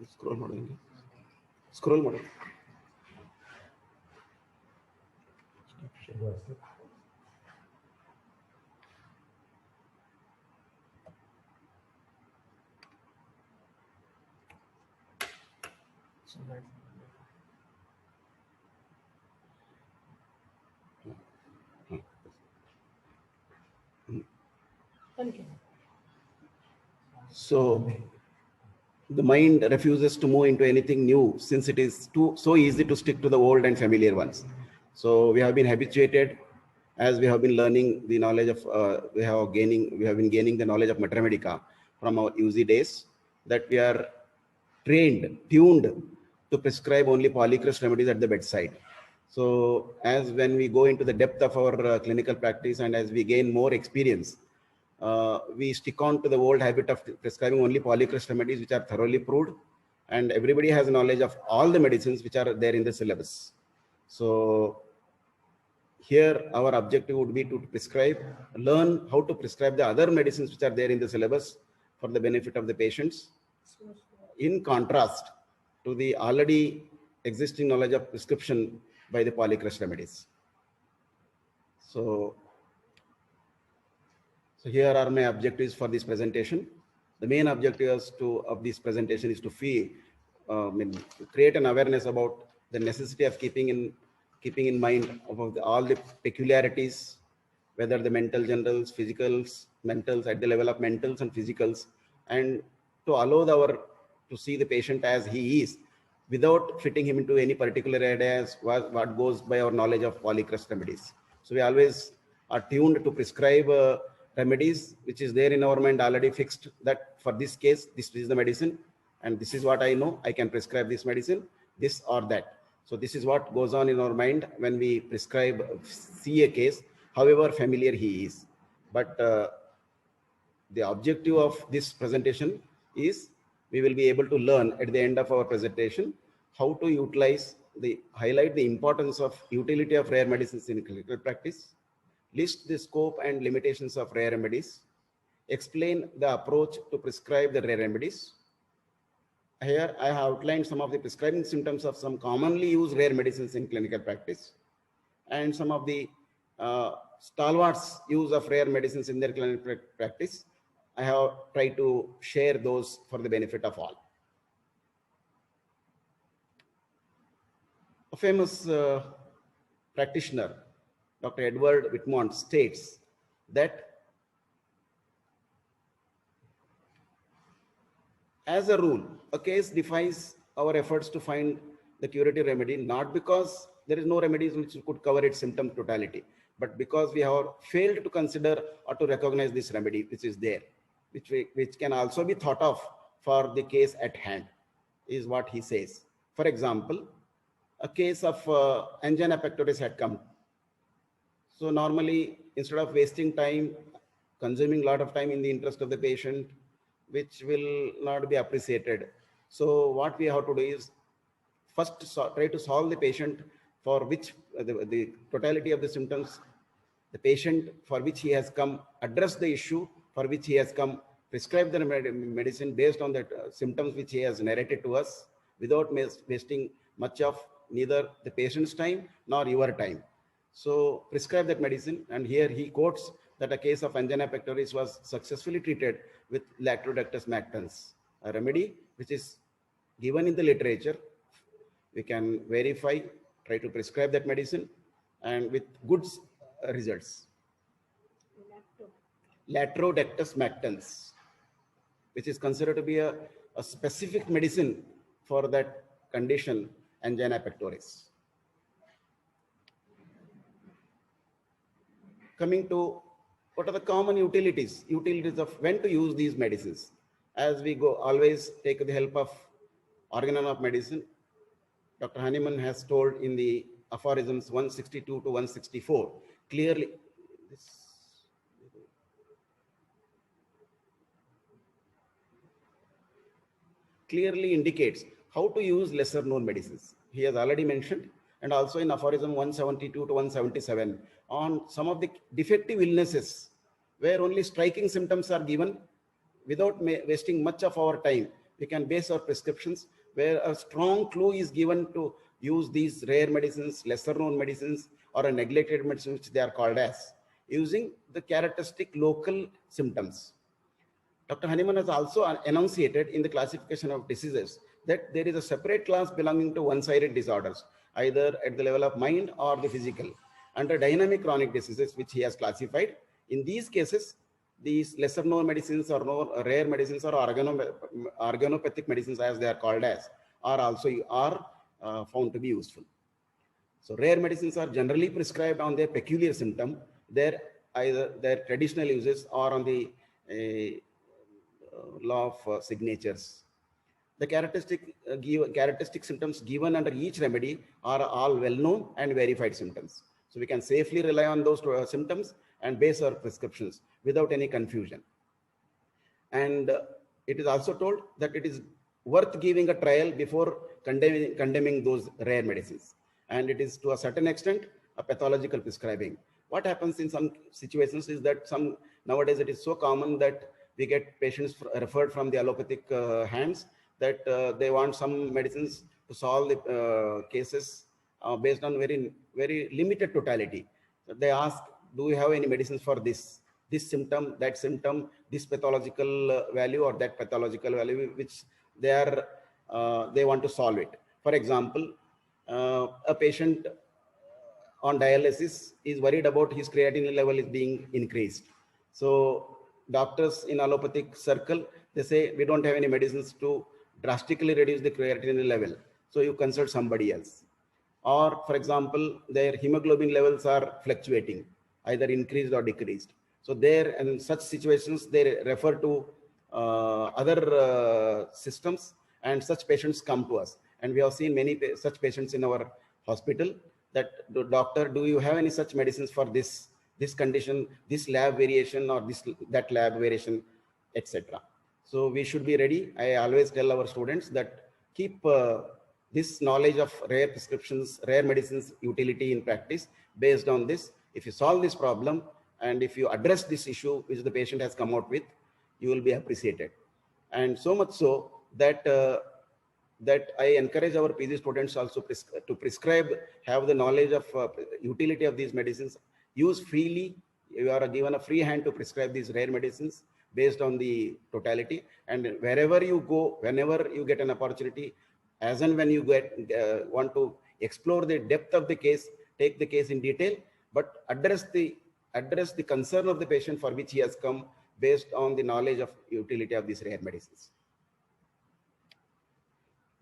Scroll model. Scroll model. So the mind refuses to move into anything new since it is so easy to stick to the old and familiar ones. So we have been habituated, as we have been learning the knowledge of we have been gaining the knowledge of Mater Medica from our UZ days, that we are tuned to prescribe only polycrust remedies at the bedside. So as when we go into the depth of our clinical practice and as we gain more experience, we stick on to the old habit of prescribing only polycrust remedies which are thoroughly proved, and everybody has knowledge of all the medicines which are there in the syllabus. So here our objective would be to learn how to prescribe the other medicines which are there in the syllabus for the benefit of the patients, in contrast to the already existing knowledge of prescription by the polycrust remedies. So here are my objectives for this presentation. The main objectives of this presentation is to create an awareness about the necessity of keeping in mind about all the peculiarities, whether the mental generals, physicals, mentals, at the level of mentals and physicals, and to allow to see the patient as he is, without fitting him into any particular areas what goes by our knowledge of polycrust remedies. So we always are tuned to prescribe remedies which is there in our mind already fixed, that for this case this is the medicine and this is what I know, I can prescribe this medicine, this or that. So this is what goes on in our mind when we see a case, however familiar he is. But the objective of this presentation is we will be able to learn at the end of our presentation how to highlight the importance of utility of rare medicines in clinical practice, list the scope and limitations of rare remedies, explain the approach to prescribe the rare remedies. Here I have outlined some of the prescribing symptoms of some commonly used rare medicines in clinical practice, and some of the stalwarts use of rare medicines in their clinical practice. I have tried to share those for the benefit of all. A famous practitioner, Dr. Edward Whitmont, states that as a rule, a case defies our efforts to find the curative remedy, not because there is no remedies which could cover its symptom totality, but because we have failed to consider or to recognize this remedy which is there, which can also be thought of for the case at hand, is what he says. For example, a case of angina pectoris had come. So normally, instead of wasting time, consuming a lot of time in the interest of the patient, which will not be appreciated. So what we have to do is first try to solve the patient for which the totality of the symptoms, the patient for which he has come, address the issue for which he has come, prescribe the medicine based on the symptoms which he has narrated to us, without wasting much of neither the patient's time nor your time. So prescribe that medicine, and here he quotes that a case of angina pectoris was successfully treated with Lactrodectus mactans, a remedy which is given in the literature. We can verify, try to prescribe that medicine, and with good results. Lactrodectus mactans, which is considered to be a specific medicine for that condition, angina pectoris. Coming to what are the common utilities of when to use these medicines. As we go, always take the help of organon of medicine. Dr. Hahnemann has told in the aphorisms 162 to 164 clearly. Clearly indicates how to use lesser known medicines. He has already mentioned, and also in aphorism 172 to 177 on some of the defective illnesses where only striking symptoms are given without wasting much of our time. we can base our prescriptions where a strong clue is given to use these rare medicines, lesser known medicines, or a neglected medicine, which they are called as, using the characteristic local symptoms. Dr. Hahnemann has also enunciated in the classification of diseases that there is a separate class belonging to one-sided disorders, either at the level of mind or the physical, under dynamic chronic diseases, which he has classified. In these cases, these lesser known medicines or rare medicines or organopathic medicines, as they are called as, are also found to be useful. So rare medicines are generally prescribed on their peculiar symptom, either their traditional uses or on the law of signatures. The characteristic symptoms given under each remedy are all well-known and verified symptoms. So we can safely rely on those symptoms and base our prescriptions without any confusion. And it is also told that it is worth giving a trial before condemning those rare medicines. And it is to a certain extent a pathological prescribing. What happens in some situations is that nowadays it is so common that we get patients referred from the allopathic hands that they want some medicines to solve the cases based on very limited totality. They ask, do you have any medicines for this symptom, that symptom, this pathological value or that pathological value, which they want to solve it. For example, a patient on dialysis is worried about his creatinine level is being increased. So doctors in allopathic circle, they say, we don't have any medicines to drastically reduce the creatinine level, so you consult somebody else. Or for example, their hemoglobin levels are fluctuating, either increased or decreased. So there, and in such situations, they refer to other systems, and such patients come to us. And we have seen many such patients in our hospital, that, doctor, do you have any such medicines for this condition, this lab variation, or that lab variation, etc. So we should be ready. I always tell our students that keep this knowledge of rare prescriptions, rare medicines utility in practice based on this. If you solve this problem and if you address this issue which the patient has come out with, you will be appreciated. And so much so that that I encourage our PG students also to prescribe, have the knowledge of utility of these medicines, use freely. You are given a free hand to prescribe these rare medicines based on the totality. And wherever you go, whenever you get an opportunity, as and when you want to explore the depth of the case, take the case in detail, but address the concern of the patient for which he has come based on the knowledge of utility of these rare medicines.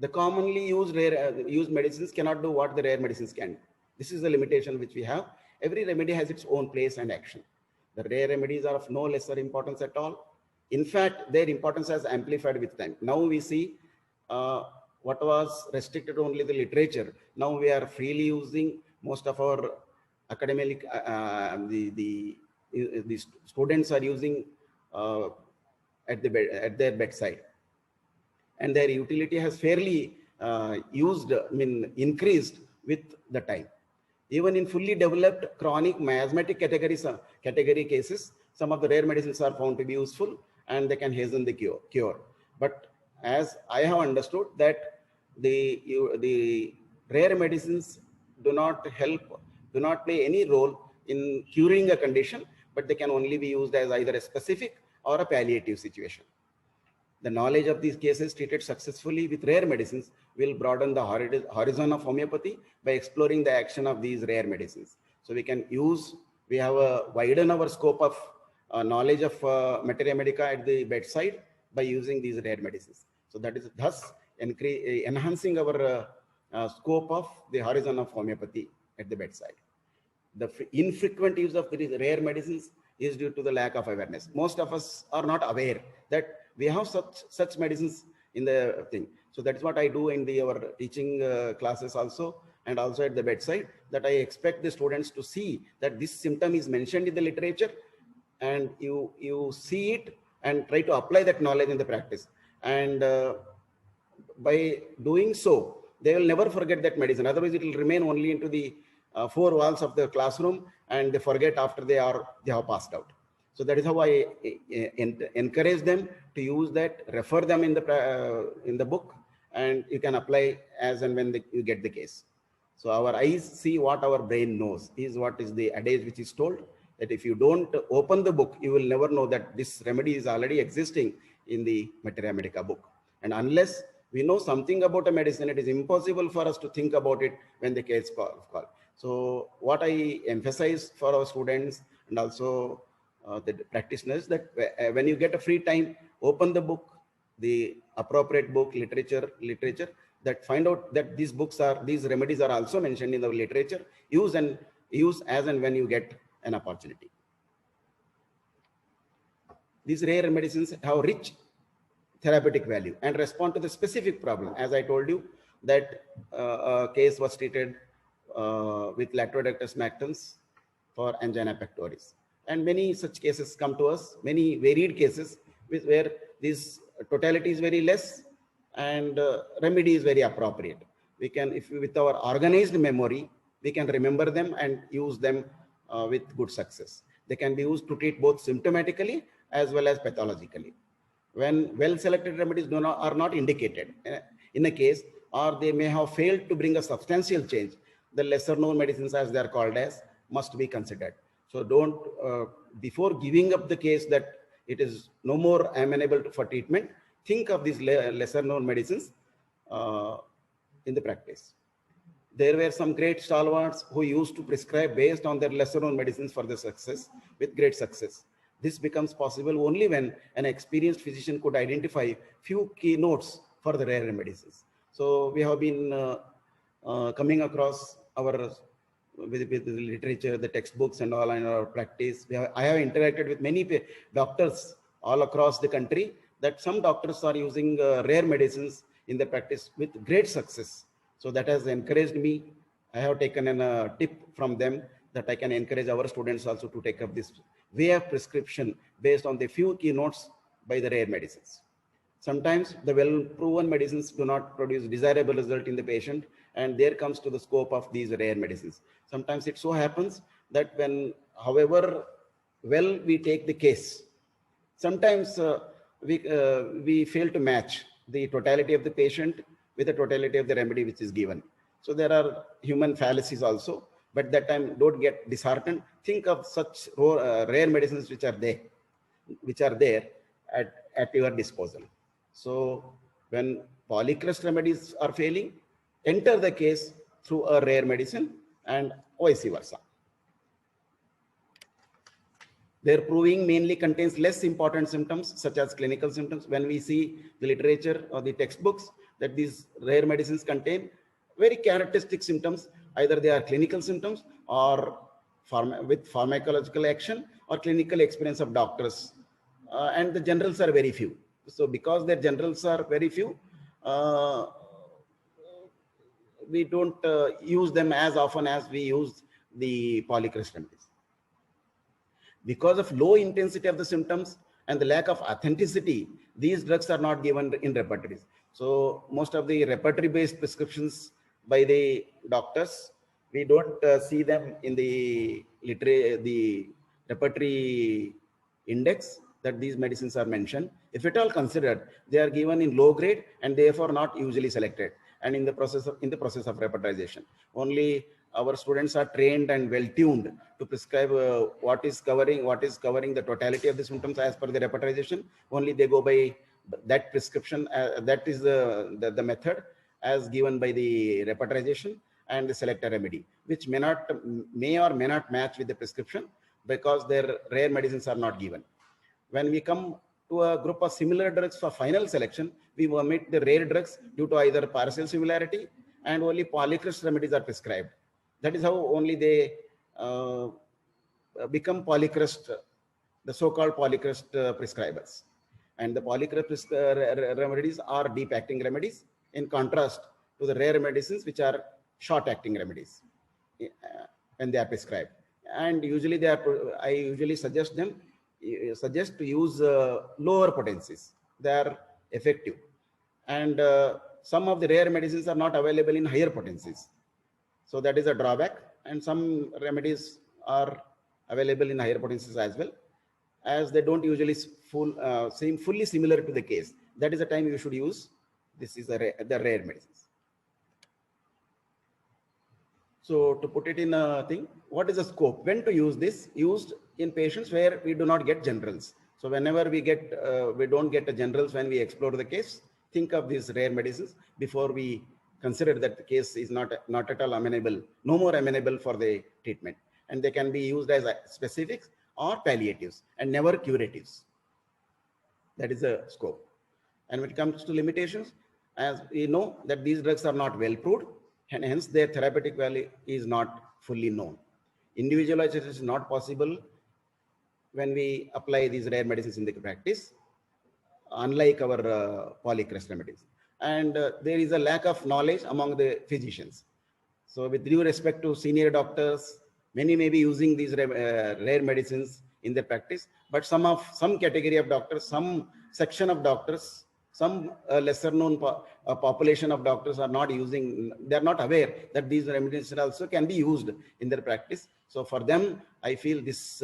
The commonly used medicines cannot do what the rare medicines can. This is the limitation which we have. Every remedy has its own place and action. The rare remedies are of no lesser importance at all. In fact, their importance has amplified with time. Now we see what was restricted only the literature. Now we are freely using. Most of our academic, the students are using at their bedside. And their utility has fairly increased with the time. Even in fully developed chronic miasmatic category cases, some of the rare medicines are found to be useful and they can hasten the cure. But as I have understood that the rare medicines do not play any role in curing a condition, but they can only be used as either a specific or a palliative situation. The knowledge of these cases treated successfully with rare medicines will broaden the horizon of homeopathy by exploring the action of these rare medicines. So we have a widen our scope of knowledge of materia medica at the bedside by using these rare medicines. So that is thus enhancing our scope of the horizon of homeopathy at the bedside. The infrequent use of these rare medicines is due to the lack of awareness. Most of us are not aware that we have such medicines in the thing. So that's what I do in our teaching classes also, and also at the bedside, that I expect the students to see that this symptom is mentioned in the literature, and you see it and try to apply that knowledge in the practice. And by doing so, they will never forget that medicine. Otherwise, it will remain only into the four walls of the classroom, and they forget after they have passed out. So that is how I encourage them to use that, refer them in the book, and you can apply as and when you get the case. So our eyes see what our brain knows, is what is the adage which is told, that if you don't open the book, you will never know that this remedy is already existing in the Materia Medica book. And unless we know something about a medicine, it is impossible for us to think about it when the case call. So what I emphasize for our students and also the practitioners, that when you get a free time, open the book, the appropriate book, literature, that find out that these remedies are also mentioned in the literature. Use as and when you get an opportunity. These rare medicines have rich therapeutic value and respond to the specific problem. As I told you, that a case was treated with Lactobacillus mactans for angina pectoris. And many such cases come to us, many varied cases where this totality is very less and remedy is very appropriate. We can, if with our organized memory, we can remember them and use them with good success. They can be used to treat both symptomatically as well as pathologically. When well-selected remedies are not indicated in a case, or they may have failed to bring a substantial change, the lesser known medicines, as they are called as, must be considered. So don't, before giving up the case that it is no more amenable for treatment, think of these lesser known medicines in the practice. There were some great stalwarts who used to prescribe based on their lesser known medicines for the success, with great success. This becomes possible only when an experienced physician could identify few keynotes for the rare medicines. So we have been coming across our with the literature, the textbooks and all in our practice. I have interacted with many doctors all across the country, that some doctors are using rare medicines in their practice with great success. So that has encouraged me. I have taken a tip from them that I can encourage our students also to take up this way of prescription based on the few keynotes by the rare medicines. Sometimes the well-proven medicines do not produce desirable result in the patient, and there comes to the scope of these rare medicines. Sometimes it so happens that when, however well we take the case, sometimes we fail to match the totality of the patient with the totality of the remedy which is given. So there are human fallacies also, but that time don't get disheartened. Think of such rare medicines which are there at your disposal. So when polycrust remedies are failing, enter the case through a rare medicine and vice versa. Their proving mainly contains less important symptoms such as clinical symptoms. When we see the literature or the textbooks, that these rare medicines contain very characteristic symptoms, either they are clinical symptoms or with pharmacological action or clinical experience of doctors, and the generals are very few. So because their generals are very few, we don't use them as often as we use the polycrust remedies. Because of low intensity of the symptoms and the lack of authenticity, these drugs are not given in repertories. So most of the repertory based prescriptions by the doctors, we don't see them in the repertory index that these medicines are mentioned. If at all considered, they are given in low grade and therefore not usually selected, and in the process of repertorization. Only our students are trained and well tuned to prescribe what is covering the totality of the symptoms as per the repertorization. Only they go by that prescription. That is the method as given by the repertorization, and the select a remedy, which may or may not match with the prescription because their rare medicines are not given. When we come to a group of similar drugs for final selection, we omit the rare drugs due to either partial similarity, and only polycrust remedies are prescribed. That is how only they become polycrust, the so-called polycrust prescribers. And the polycrust remedies are deep-acting remedies, in contrast to the rare medicines, which are short-acting remedies when they are prescribed. And usually I usually suggest to use lower potencies. They are effective. And some of the rare medicines are not available in higher potencies. So that is a drawback. And some remedies are available in higher potencies as well. as they don't usually seem fully similar to the case. That is the time you should use. This is the rare medicines. So to put it in a thing, what is the scope? When to use this? Used in patients where we do not get generals. So whenever we don't get the generals when we explore the case, think of these rare medicines before we consider that the case is not at all amenable, no more amenable for the treatment. And they can be used as specifics or palliatives and never curatives. That is the scope. And when it comes to limitations, as we know that these drugs are not well proved, and hence their therapeutic value is not fully known. Individualization is not possible when we apply these rare medicines in the practice, unlike our polycrest remedies. And there is a lack of knowledge among the physicians. So with due respect to senior doctors, many may be using these rare medicines in their practice, but some category of doctors, some section of doctors, some lesser known population of doctors are not using, they are not aware that these remedies also can be used in their practice. So for them, I feel this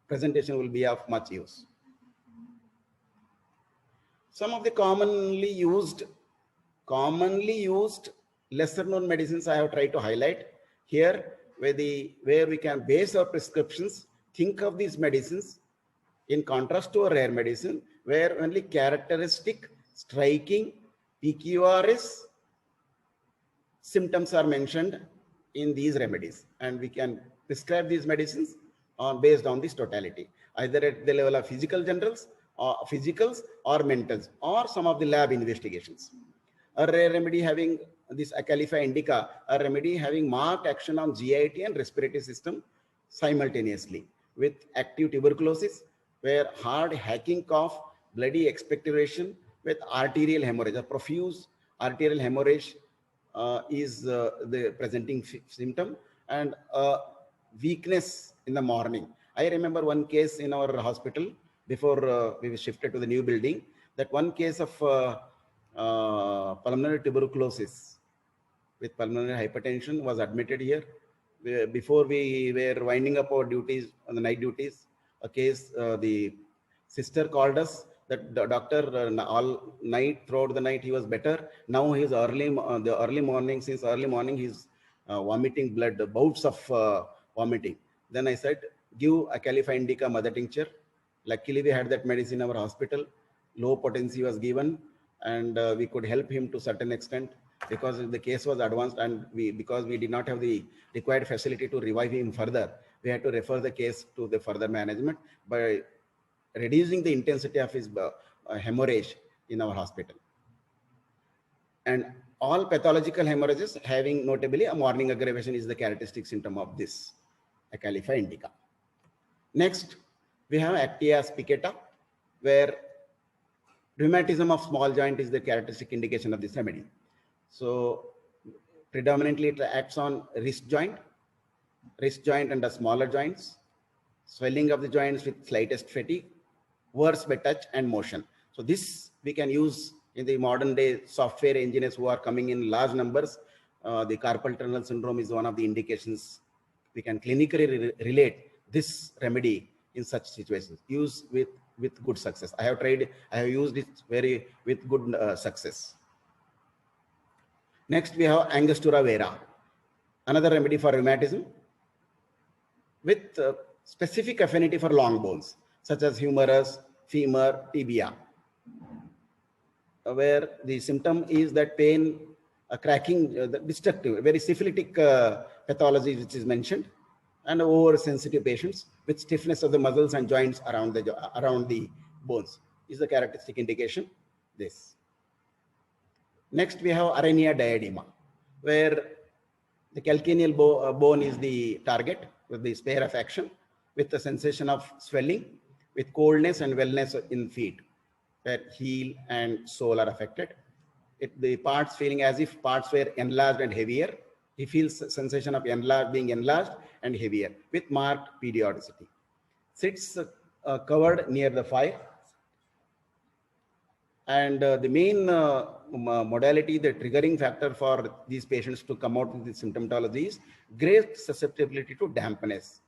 presentation will be of much use. Some of the commonly used lesser known medicines I have tried to highlight here, where we can base our prescriptions, think of these medicines in contrast to a rare medicine, where only characteristic, striking PQRS symptoms are mentioned in these remedies, and we can prescribe these medicines based on this totality, either at the level of physical generals or physicals or mentals or some of the lab investigations. A rare remedy having this Acalify indica, a remedy having marked action on GIT and respiratory system simultaneously, with active tuberculosis, where hard hacking cough, bloody expectoration with arterial hemorrhage, a profuse arterial hemorrhage is the presenting symptom, and weakness in the morning. I remember one case in our hospital before we shifted to the new building, that one case of pulmonary tuberculosis with pulmonary hypertension was admitted here. Before we were winding up our duties, on the night duties, a case, the sister called us that the doctor all night, throughout the night, he was better. Now he is the early morning, since early morning, he's vomiting blood, bouts of vomiting. Then I said, give Acalify indica mother tincture. Luckily, we had that medicine in our hospital. Low potency was given, and we could help him to a certain extent, because the case was advanced, and because we did not have the required facility to revive him further, we had to refer the case to the further management by reducing the intensity of his hemorrhage in our hospital. And all pathological hemorrhages having notably a morning aggravation is the characteristic symptom of this Acalify indica. Next, we have Actia spicata, where rheumatism of small joint is the characteristic indication of this remedy. So predominantly it acts on wrist joint and the smaller joints, swelling of the joints with slightest fatigue, worse by touch and motion. So this we can use in the modern day software engineers who are coming in large numbers. The carpal tunnel syndrome is one of the indications. We can clinically relate this remedy in such situations, use with good success. I have used it with good success. Next, we have Angostura vera, another remedy for rheumatism with specific affinity for long bones, such as humerus, femur, tibia, where the symptom is that pain, cracking, the destructive, very syphilitic pathology which is mentioned, and oversensitive patients with stiffness of the muscles and joints around the bones is the characteristic indication. This. Next, we have Arrhenia diadema, where the calcaneal bone is the target with the sphere of action, with the sensation of swelling, with coldness and wellness in feet, where heel and sole are affected. The parts feeling as if parts were enlarged and heavier. He feels sensation of being enlarged and heavier with marked periodicity. Sits covered near the fire. And the main modality, the triggering factor for these patients to come out with the symptomatology is great susceptibility to dampness,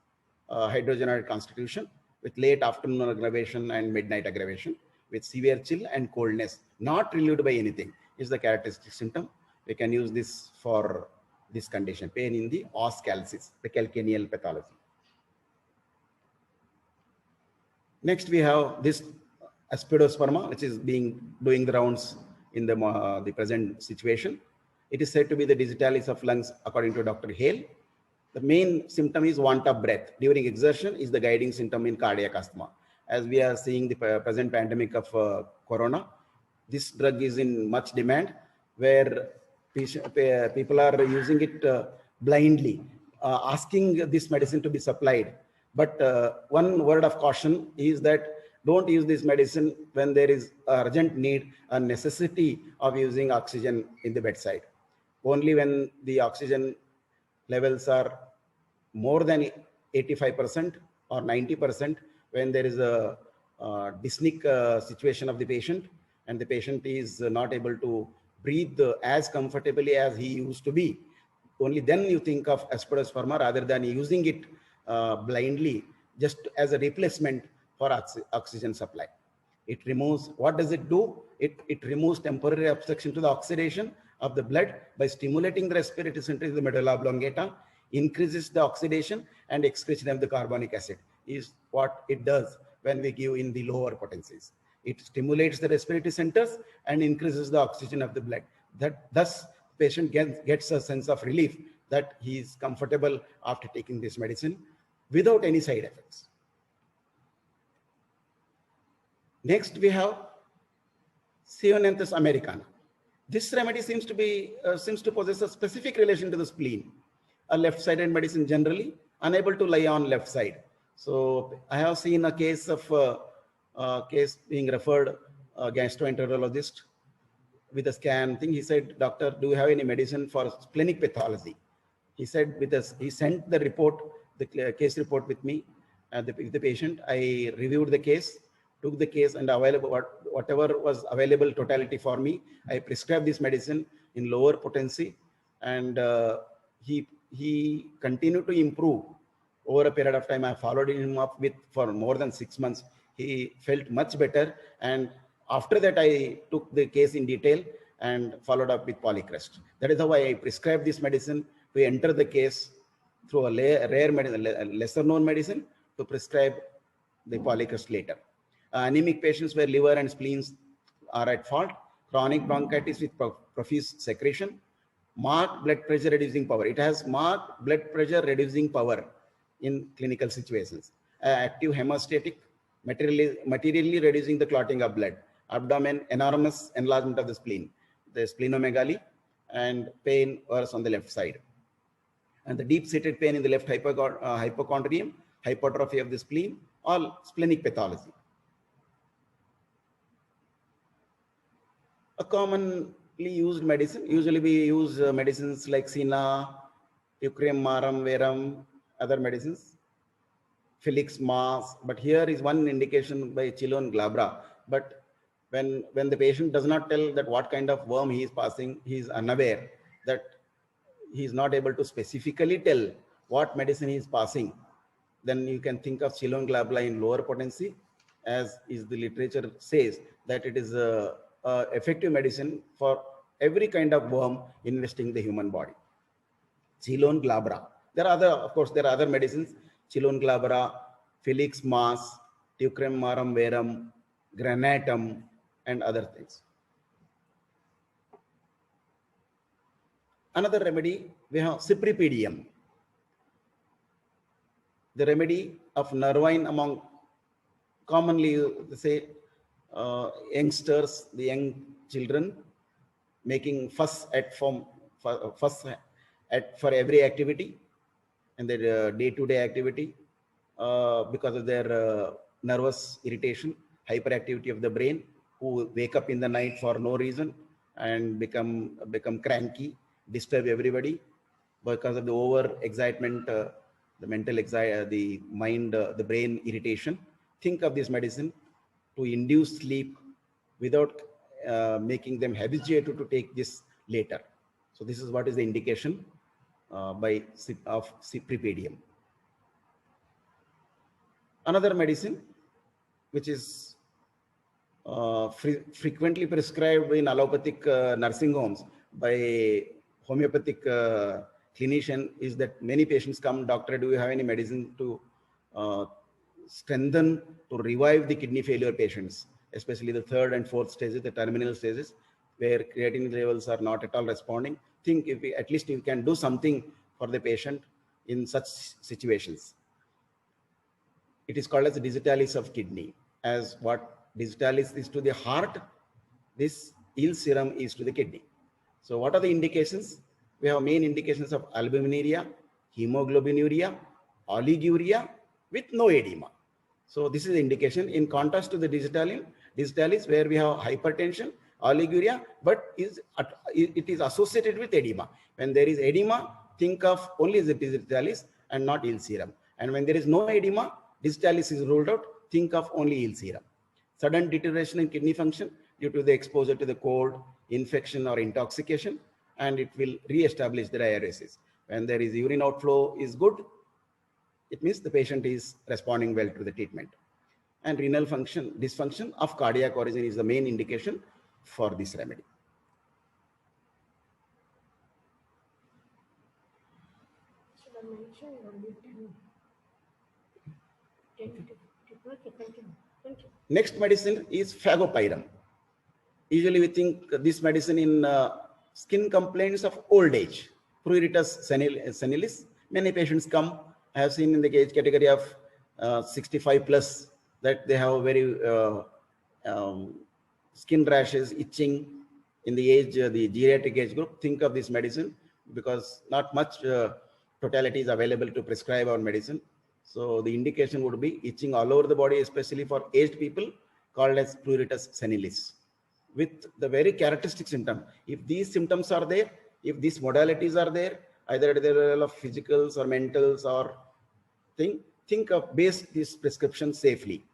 hydrogenated constitution, with late afternoon aggravation and midnight aggravation, with severe chill and coldness, not relieved by anything, is the characteristic symptom. We can use this for this condition, pain in the os calcis, the calcaneal pathology. Next, we have this aspidosperma, which is doing the rounds in the present situation. It is said to be the digitalis of lungs, according to Dr. Hale. The main symptom is want of breath during exertion is the guiding symptom in cardiac asthma. As we are seeing the present pandemic of corona, this drug is in much demand, where people are using it blindly, asking this medicine to be supplied. But one word of caution is that don't use this medicine when there is urgent need, a necessity of using oxygen in the bedside. Only when the oxygen levels are more than 85% or 90%, when there is a dyspneic situation of the patient and the patient is not able to breathe as comfortably as he used to be, only then you think of aspidosperma rather than using it blindly just as a replacement for oxygen supply. It removes, what does it do? It removes temporary obstruction to the oxidation of the blood by stimulating the respiratory center in the medulla oblongata, increases the oxidation and excretion of the carbonic acid, is what it does when we give in the lower potencies. It stimulates the respiratory centers and increases the oxygen of the blood. That thus patient gets a sense of relief that he is comfortable after taking this medicine without any side effects. Next, we have Ceonanthus americana. This remedy seems to possess a specific relation to the spleen. A left-sided medicine generally unable to lie on left side. So I have seen a case of case being referred a gastroenterologist with a scan thing. He said, "Doctor, do you have any medicine for splenic pathology?" He said, with us, he sent the report, the case report with me, the patient. I reviewed the case, took the case, and whatever was available totality for me, I prescribed this medicine in lower potency, and he continued to improve over a period of time. I followed him up with for more than 6 months. He felt much better, and after that I took the case in detail and followed up with Polycrest. That is how I prescribed this medicine to enter the case through a rare medicine, lesser known medicine, to prescribe the Polycrest later. Anemic patients where liver and spleens are at fault, chronic bronchitis with profuse secretion, marked blood pressure reducing power. It has marked blood pressure reducing power in clinical situations. Active hemostatic, materially reducing the clotting of blood. Abdomen, enormous enlargement of the spleen, the splenomegaly, and pain worse on the left side. And the deep-seated pain in the left hypochondrium, hypertrophy of the spleen, all splenic pathology. A commonly used medicine, usually we use medicines like Sina, Teucrium marum verum, other medicines, Felix Mas, but here is one indication by Chilon glabra. But when the patient does not tell that what kind of worm he is passing, he is unaware that he is not able to specifically tell what medicine he is passing, then you can think of Chilon glabra in lower potency, as is the literature says that it is a effective medicine for every kind of worm infesting the human body. Chilon glabra. There are other medicines, Chilon glabra, Felix Mas, Teucrium marum verum, Granatum, and other things. Another remedy, we have Cypripedium. The remedy of nervine among commonly say youngsters, the young children, making fuss for every activity and their day-to-day activity because of their nervous irritation, hyperactivity of the brain, who wake up in the night for no reason and become cranky, disturb everybody because of the over excitement, the mental anxiety, the mind, the brain irritation. Think of this medicine to induce sleep without making them habituated to take this later. So this is what is the indication of Cypripedium. Another medicine which is frequently prescribed in allopathic nursing homes by homeopathic clinician is that many patients come, doctor, do you have any medicine to strengthen, to revive the kidney failure patients, especially the third and fourth stages, the terminal stages, where creatinine levels are not at all responding. Think if we, at least you can do something for the patient in such situations. It is called as the digitalis of kidney. As what digitalis is to the heart, this eel serum is to the kidney. So what are the indications? We have main indications of albuminuria, hemoglobinuria, oliguria with no edema. So this is the indication in contrast to the digitalis where we have hypertension, oliguria, but it is associated with edema. When there is edema, think of only the digitalis and not eel serum. And when there is no edema, digitalis is ruled out, think of only eel serum. Sudden deterioration in kidney function due to the exposure to the cold, infection or intoxication, and it will re-establish the diuresis. When there is urine outflow is good, it means the patient is responding well to the treatment. And renal function, dysfunction of cardiac origin is the main indication for this remedy. Next medicine is fagopirum. Usually we think this medicine in skin complaints of old age, pruritus senilis. Many patients come, I have seen in the age category of 65 plus that they have very skin rashes, itching in the age, the geriatric age group. Think of this medicine because not much totality is available to prescribe our medicine. So the indication would be itching all over the body, especially for aged people, called as pruritus senilis, with the very characteristic symptom. If these symptoms are there, if these modalities are there, either at the level of physicals or mentals or think of base this prescription safely.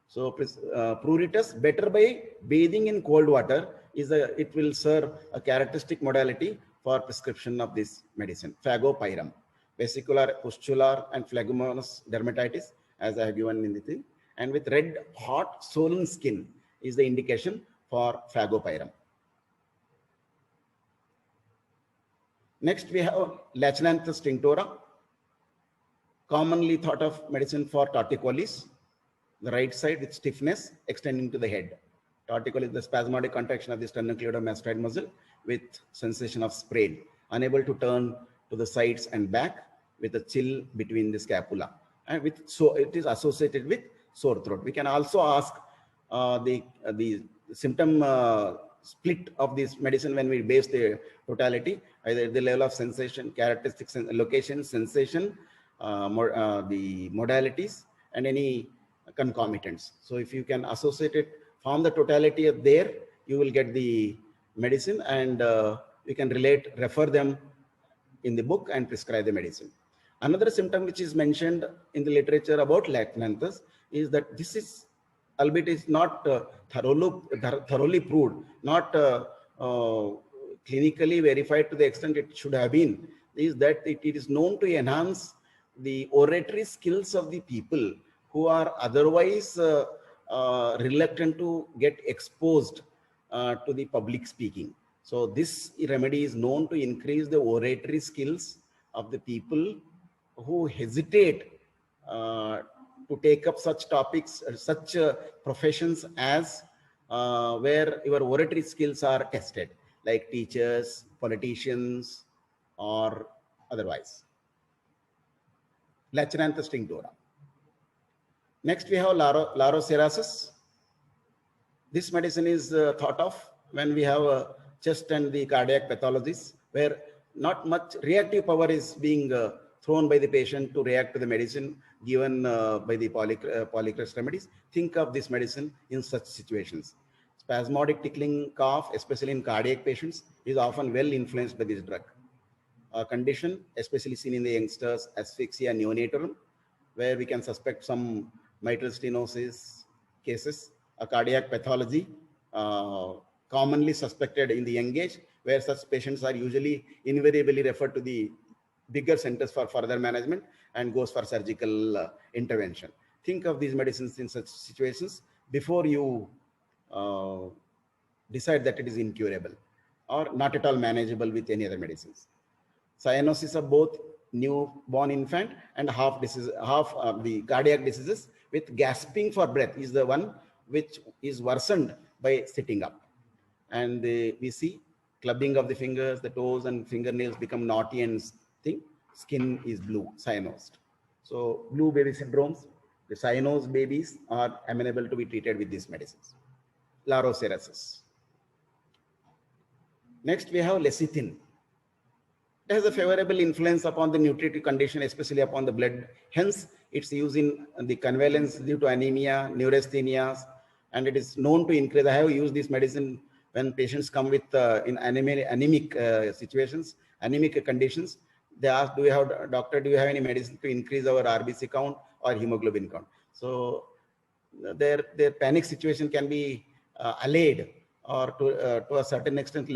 So pruritus, better by bathing in cold water, it will serve a characteristic modality for prescription of this medicine, fagopirum. Vesicular, pustular, and phlegmonous dermatitis, as I have given in the thing, and with red, hot, swollen skin is the indication for fagopirum. Next, we have Lachnanthus tinctora, commonly thought of medicine for torticollis, the right side with stiffness extending to the head. Torticollis is the spasmodic contraction of the sternocleidomastoid muscle with sensation of sprain, unable to turn to the sides and back with a chill between the scapula. And so it is associated with sore throat. We can also ask the symptom split of this medicine when we base the totality, either the level of sensation, characteristics, location, sensation, the modalities, and any concomitants. So if you can associate it, form the totality of there, you will get the medicine, and you can refer them in the book and prescribe the medicine. Another symptom which is mentioned in the literature about Lachnanthus is that this is, albeit is not thoroughly proved, not clinically verified to the extent it should have been, is that it is known to enhance the oratory skills of the people who are otherwise reluctant to get exposed to the public speaking. So this remedy is known to increase the oratory skills of the people who hesitate to take up such topics, such professions as where your oratory skills are tested, like teachers, politicians, or otherwise. Lachnanthus tinctora. Next, we have Larocerassus. This medicine is thought of when we have chest and the cardiac pathologies, where not much reactive power is being thrown by the patient to react to the medicine given by the Polycrest remedies. Think of this medicine in such situations. Spasmodic tickling cough, especially in cardiac patients, is often well influenced by this drug. A condition, especially seen in the youngsters, asphyxia neonatorum, where we can suspect some mitral stenosis cases, a cardiac pathology, commonly suspected in the young age, where such patients are usually invariably referred to the bigger centers for further management and goes for surgical intervention. think of these medicines in such situations before you decide that it is incurable or not at all manageable with any other medicines. Cyanosis of both newborn infant and half the cardiac diseases with gasping for breath is the one which is worsened by sitting up. And we see clubbing of the fingers, the toes and fingernails become knotty and thin. Skin is blue, cyanosed. So blue baby syndromes, the cyanosed babies are amenable to be treated with these medicines. Laroceresis. Next, we have lecithin. It has a favorable influence upon the nutritive condition, especially upon the blood. Hence, its use in the convalescence due to anemia, neurasthenias, and it is known to increase. I have used this medicine when patients come with in anemic situations, anemic conditions. They ask, do you have, doctor, do you have any medicine to increase our RBC count or hemoglobin count? So their panic situation can be allayed or to a certain extent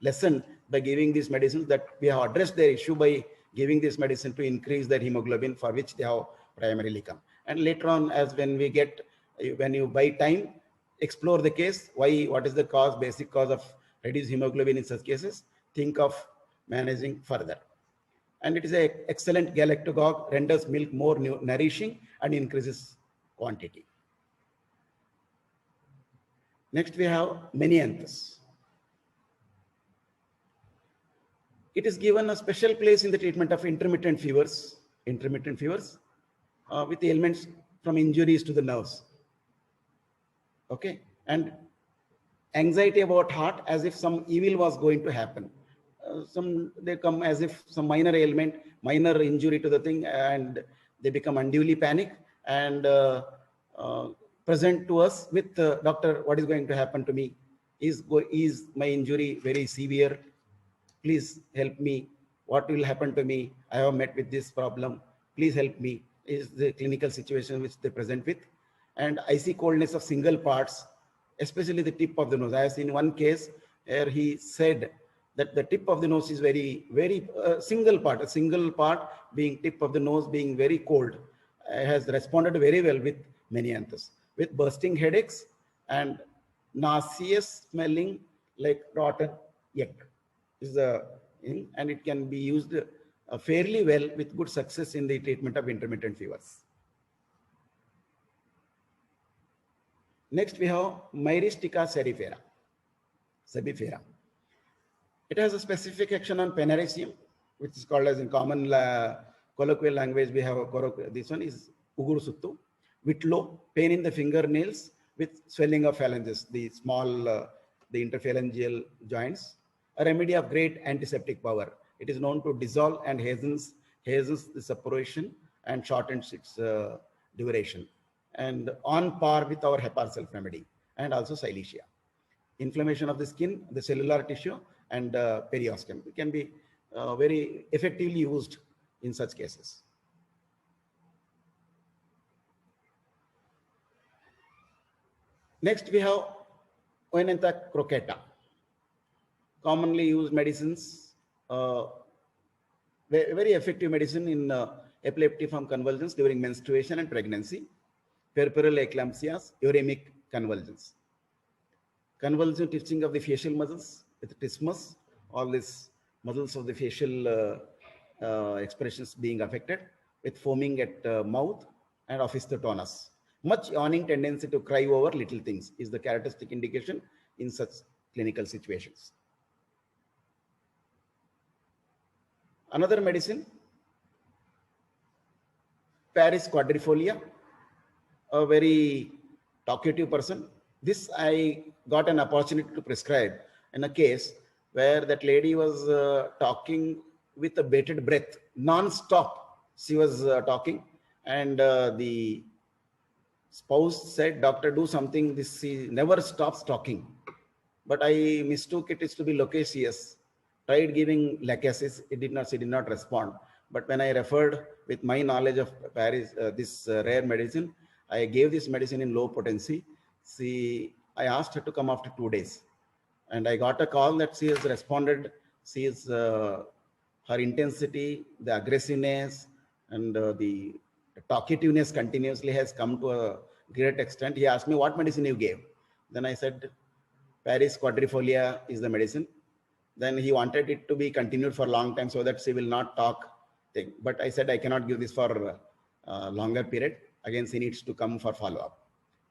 lessened by giving these medicines, that we have addressed their issue by giving this medicine to increase their hemoglobin, for which they have primarily come. And later on, as when you buy time, explore the case, what is the cause, basic cause of reduced hemoglobin in such cases, think of managing further. And it is an excellent galactagogue, renders milk more nourishing and increases quantity. Next, we have Menianthus. It is given a special place in the treatment of intermittent fevers with ailments from injuries to the nerves. Okay, and anxiety about heart, as if some evil was going to happen. They come as if some minor ailment, minor injury to the thing, and they become unduly panic and present to us with doctor, what is going to happen to me? Is my injury very severe? Please help me. What will happen to me? I have met with this problem. Please help me. Is the clinical situation which they present with. And icy coldness of single parts, especially the tip of the nose. I have seen one case where he said that the tip of the nose is very, very single part, a single part being tip of the nose being very cold. Has responded very well with Menianthus, with bursting headaches and nauseous smelling like rotten egg. And it can be used fairly well with good success in the treatment of intermittent fevers. Next, we have Myristica cerifera. It has a specific action on panerasium, which is called as in common colloquial language, we have this one is Ugurusuttu. Whitlow, pain in the fingernails with swelling of phalanges, the small, the interphalangeal joints. A remedy of great antiseptic power. It is known to dissolve and hastens the suppuration and shortens its duration. And on par with our Heparself remedy, and also Silesia. Inflammation of the skin, the cellular tissue, and periosteum. It can be very effectively used in such cases. Next, we have Oenantha crocata. Commonly used medicines, very effective medicine in epileptiform convulsions during menstruation and pregnancy, puerperal eclampsias, uremic convulsions. Convulsion twitching of the facial muscles with trismus, all these muscles of the facial expressions being affected, with foaming at mouth and opisthotonus. Much yawning tendency to cry over little things is the characteristic indication in such clinical situations. Another medicine, Paris quadrifolia, a very talkative person. This I got an opportunity to prescribe in a case where that lady was talking with a bated breath, non-stop. She was talking, and the spouse said, "Doctor, do something." She never stops talking. But I mistook it is to be loquacious. Tried giving lacasis, she did not respond. But when I referred with my knowledge of Paris, this rare medicine, I gave this medicine in low potency. I asked her to come after 2 days. And I got a call that she has responded. She is, her intensity, the aggressiveness, and the The talkativeness continuously has come to a great extent. He asked me, what medicine you gave? Then I said, Paris quadrifolia is the medicine. Then he wanted it to be continued for a long time so that she will not talk thing. But I said, I cannot give this for a longer period. Again, she needs to come for follow-up.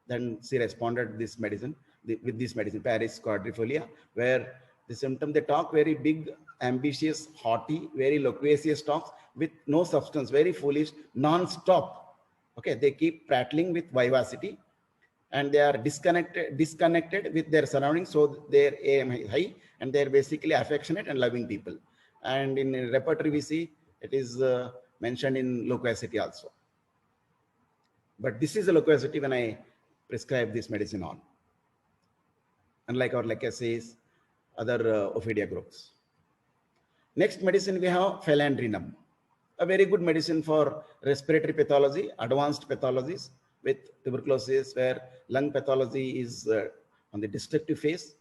Then she responded this medicine, with this medicine, Paris quadrifolia, where the symptom, they talk very big, ambitious, haughty, very loquacious talks with no substance, very foolish, non-stop. Okay, they keep prattling with vivacity, and they are disconnected with their surroundings, so their aim is high, and they are basically affectionate and loving people. And in repertory we see it is mentioned in loquacity also. But this is a loquacity when I prescribe this medicine on, unlike our lacacies, other Ophidia groups. Next medicine we have Phelandrinum, a very good medicine for respiratory pathology, advanced pathologies with tuberculosis, where lung pathology is on the destructive phase,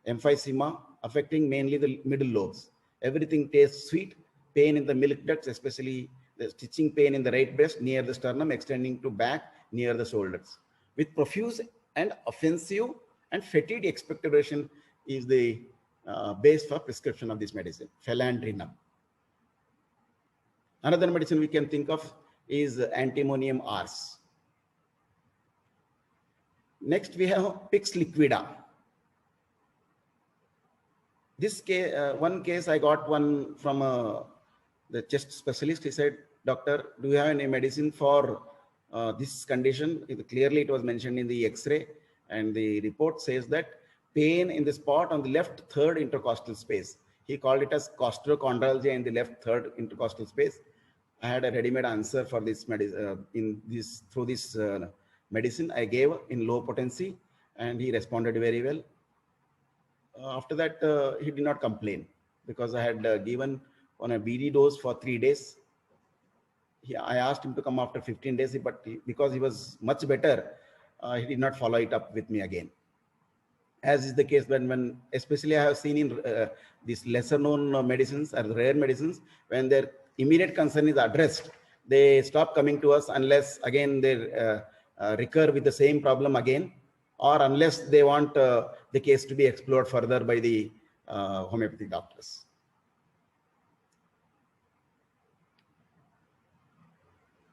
emphysema affecting mainly the middle lobes. Everything tastes sweet, pain in the milk ducts, especially the stitching pain in the right breast near the sternum, extending to back near the shoulders. With profuse and offensive and fetid expectoration is the base for prescription of this medicine, Phelandrinum. Another medicine we can think of is Antimonium Ars. Next, we have Pix liquida. This case, one case I got one from the chest specialist. He said, "Doctor, do you have any medicine for this condition?" Clearly, it was mentioned in the X-ray, and the report says that pain in the spot on the left third intercostal space. He called it as costochondralgia in the left third intercostal space. I had a ready-made answer for this medicine through this medicine I gave in low potency, and he responded very well. After that, he did not complain because I had given on a BD dose for 3 days. I asked him to come after 15 days, but because he was much better, he did not follow it up with me again. As is the case when especially I have seen in these lesser known medicines or rare medicines, when their immediate concern is addressed, they stop coming to us unless again they recur with the same problem again, or unless they want the case to be explored further by the homeopathic doctors.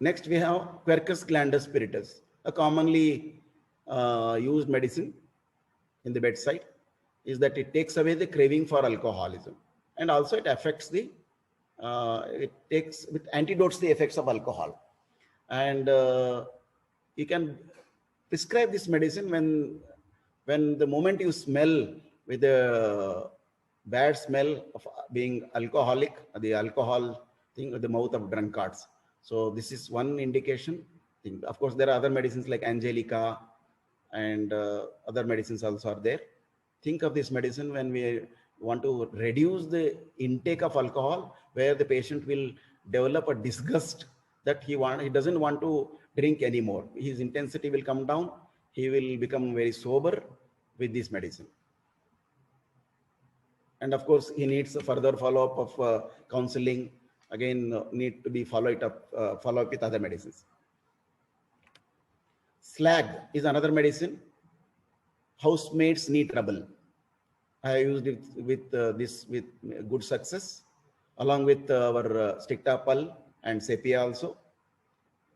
Next, we have Quercus glandus spiritus, a commonly used medicine in the bedside. Is that it takes away the craving for alcoholism, and also it affects the it antidotes the effects of alcohol. And you can prescribe this medicine when the moment you smell with a bad smell of being alcoholic, the alcohol thing with the mouth of drunkards. So this is one indication. Of course, there are other medicines like Angelica and other medicines also are there. Think of this medicine when we want to reduce the intake of alcohol, where the patient will develop a disgust that he doesn't want to drink anymore. His intensity will come down. He will become very sober with this medicine. And of course, he needs a further follow-up of counseling. Again, need to be follow up with other medicines. Slag is another medicine. Housemaid's knee trouble. I used it with with good success, along with our Stictapal and Sepia also.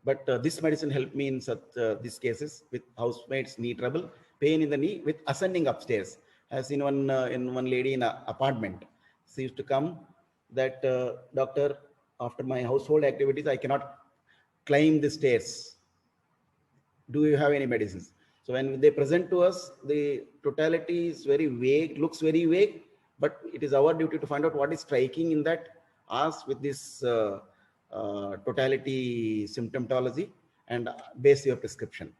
But this medicine helped me in such these cases with housemaid's knee trouble, pain in the knee with ascending upstairs. As in one lady in an apartment, she used to come that doctor, after my household activities, I cannot climb the stairs. Do you have any medicines? So when they present to us, the totality is very vague, looks very vague, but it is our duty to find out what is striking in that, ask with this totality symptomatology and base your prescription.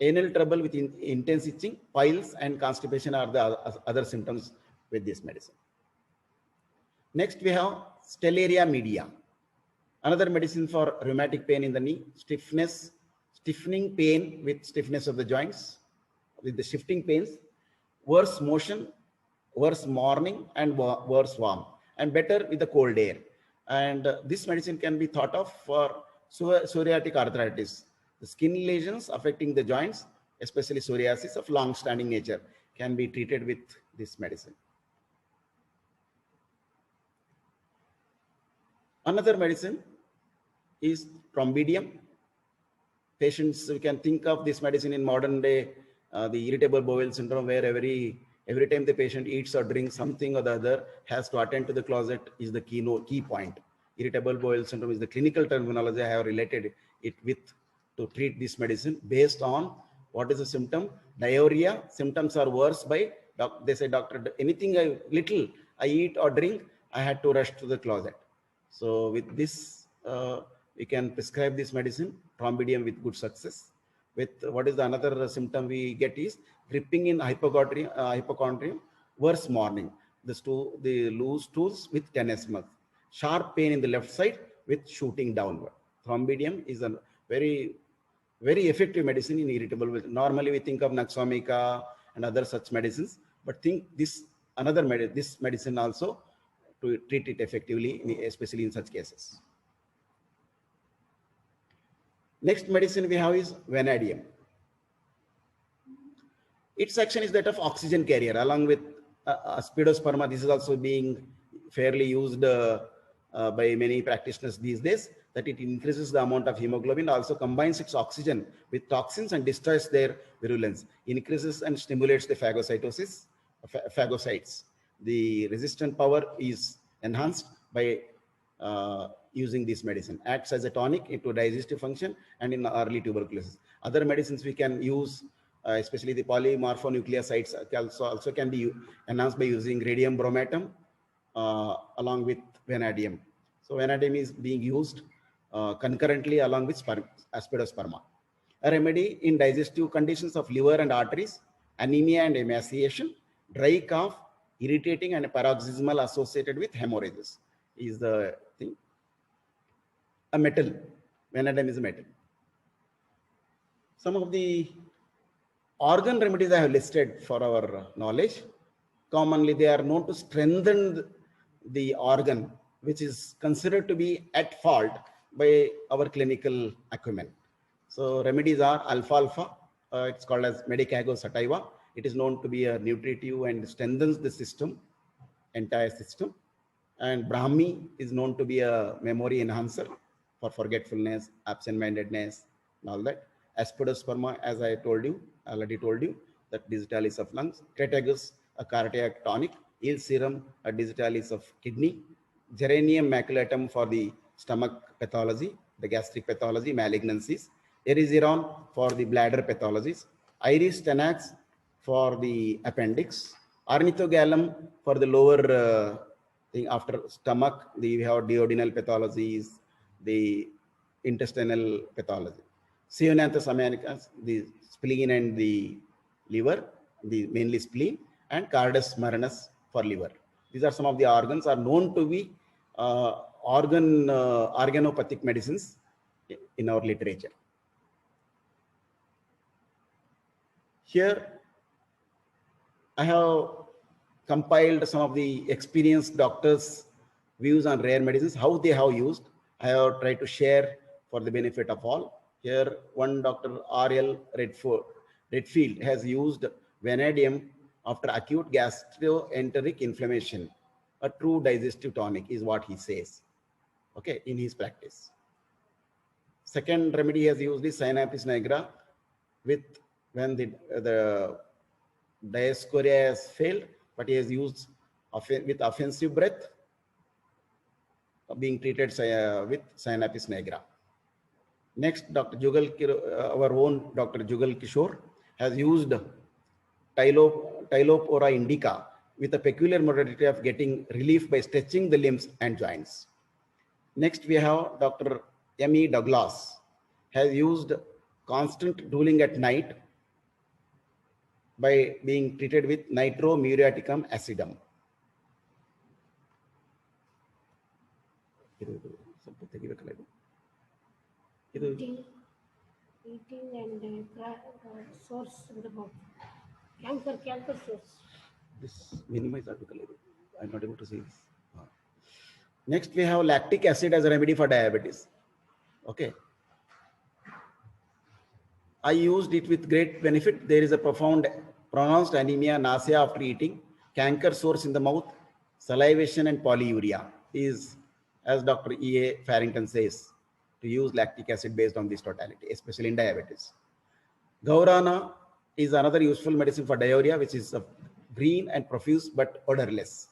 Anal trouble with intense itching, piles and constipation are the other symptoms with this medicine. Next, we have Stellaria media, another medicine for rheumatic pain in the knee, stiffening pain with stiffness of the joints, with the shifting pains, worse motion, worse morning, and worse warm, and better with the cold air. And this medicine can be thought of for psoriatic arthritis, the skin lesions affecting the joints, especially psoriasis of long-standing nature, can be treated with this medicine. Another medicine is Trombidium. Patients, we can think of this medicine in modern day, the irritable bowel syndrome, where every time the patient eats or drinks something or the other, has to attend to the closet, is the key point. Irritable bowel syndrome is the clinical terminology I have related it with to treat this medicine based on what is the symptom. Diarrhea symptoms are worse by, they say, doctor, anything little I eat or drink, I had to rush to the closet. So with this, we can prescribe this medicine, Trombidium, with good success. With what is the another symptom we get is dripping in hypochondrium, worse morning. The loose stools with tenesmus, sharp pain in the left side with shooting downward. Trombidium is a very effective medicine in irritable bowel. Normally we think of Naxomica and other such medicines, but think this this medicine also to treat it effectively, especially in such cases. Next medicine we have is Vanadium. Its action is that of oxygen carrier along with Aspidosperma. This is also being fairly used by many practitioners these days, that it increases the amount of hemoglobin, also combines its oxygen with toxins and destroys their virulence, increases and stimulates the phagocytosis, phagocytes. The resistant power is enhanced by using this medicine, acts as a tonic into digestive function and in early tuberculosis. Other medicines we can use, especially the polymorphonucleosides, also can be enhanced by using radium bromatum along with Vanadium. So Vanadium is being used concurrently along with Aspidosperma. A remedy in digestive conditions of liver and arteries, anemia and emaciation, dry cough, irritating and paroxysmal associated with hemorrhages is the thing. A metal, Vanadium is a metal. Some of the organ remedies I have listed for our knowledge. Commonly, they are known to strengthen the organ, which is considered to be at fault by our clinical acumen. So remedies are alfalfa. It's called as Medicago sativa. It is known to be a nutritive and strengthens the system, entire system. And Brahmi is known to be a memory enhancer for forgetfulness, absent-mindedness, and all that. Aspidosperma, as I already told you, that digitalis of lungs. Crataegus, a cardiac tonic. Il serum, a digitalis of kidney. Geranium maculatum for the stomach pathology, the gastric pathology, malignancies. Erigeron for the bladder pathologies. Iris tenax for the appendix. Ornithogallum for the lower thing after stomach. We have duodenal pathologies, the intestinal pathology. Ceonanthus americanus, the spleen and the liver, the mainly spleen, and Cardus marinus for liver. These are some of the organs are known to be organopathic medicines in our literature. Here, I have compiled some of the experienced doctors' views on rare medicines, how they have used. I have tried to share for the benefit of all. Here, one Dr. R.L. Redfield has used Vanadium after acute gastroenteric inflammation. A true digestive tonic is what he says, okay, in his practice. Second remedy he has used is Sinapis nigra with when the Dioscorea has failed, but he has used with offensive breath being treated with Sinapis nigra. Next, Dr. our own Dr. Jugal Kishore has used Tylopora indica with a peculiar modality of getting relief by stretching the limbs and joints. Next, we have Dr. M.E. Douglas has used constant drooling at night by being treated with nitromuriaticum acidum. Eating and source in the mouth. Cancer source. This minimize article. I'm not able to see this. Next, we have lactic acid as a remedy for diabetes. Okay. I used it with great benefit. There is a pronounced anemia, nausea after eating, canker sores in the mouth, salivation and polyuria is, as Dr. E.A. Farrington says, to use lactic acid based on this totality, especially in diabetes. Gaurana is another useful medicine for diarrhea, which is green and profuse but odorless.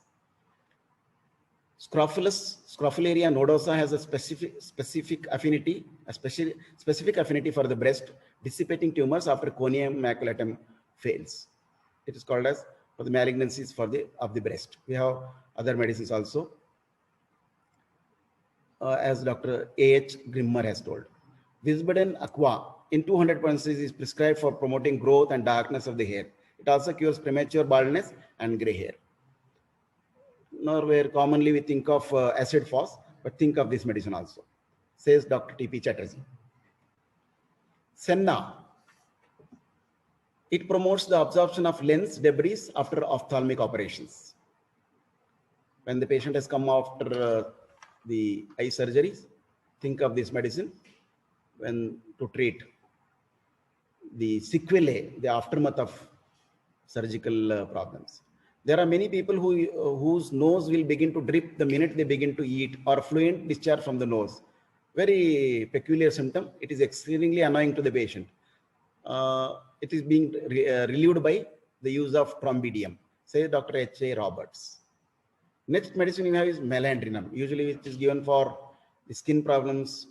Scrophularia nodosa has a specific affinity for the breast, dissipating tumors after conium maculatum fails. It is called as for the malignancies of the breast. We have other medicines also, as Dr. A.H. Grimmer has told. Visbadin aqua in 200% is prescribed for promoting growth and darkness of the hair. It also cures premature baldness and gray hair. Nor where commonly we think of acid phos, but think of this medicine also, says Dr. T.P. Chatterjee. Senna. It promotes the absorption of lens debris after ophthalmic operations. When the patient has come after the eye surgeries, think of this medicine when to treat the sequelae, the aftermath of surgical problems. There are many people whose nose will begin to drip the minute they begin to eat, or fluent discharge from the nose. Very peculiar symptom. It is exceedingly annoying to the patient. It is being relieved by the use of Prombedium, say Dr. H.A. Roberts. Next medicine we have is Melandrinum. Usually it is given for the skin problems,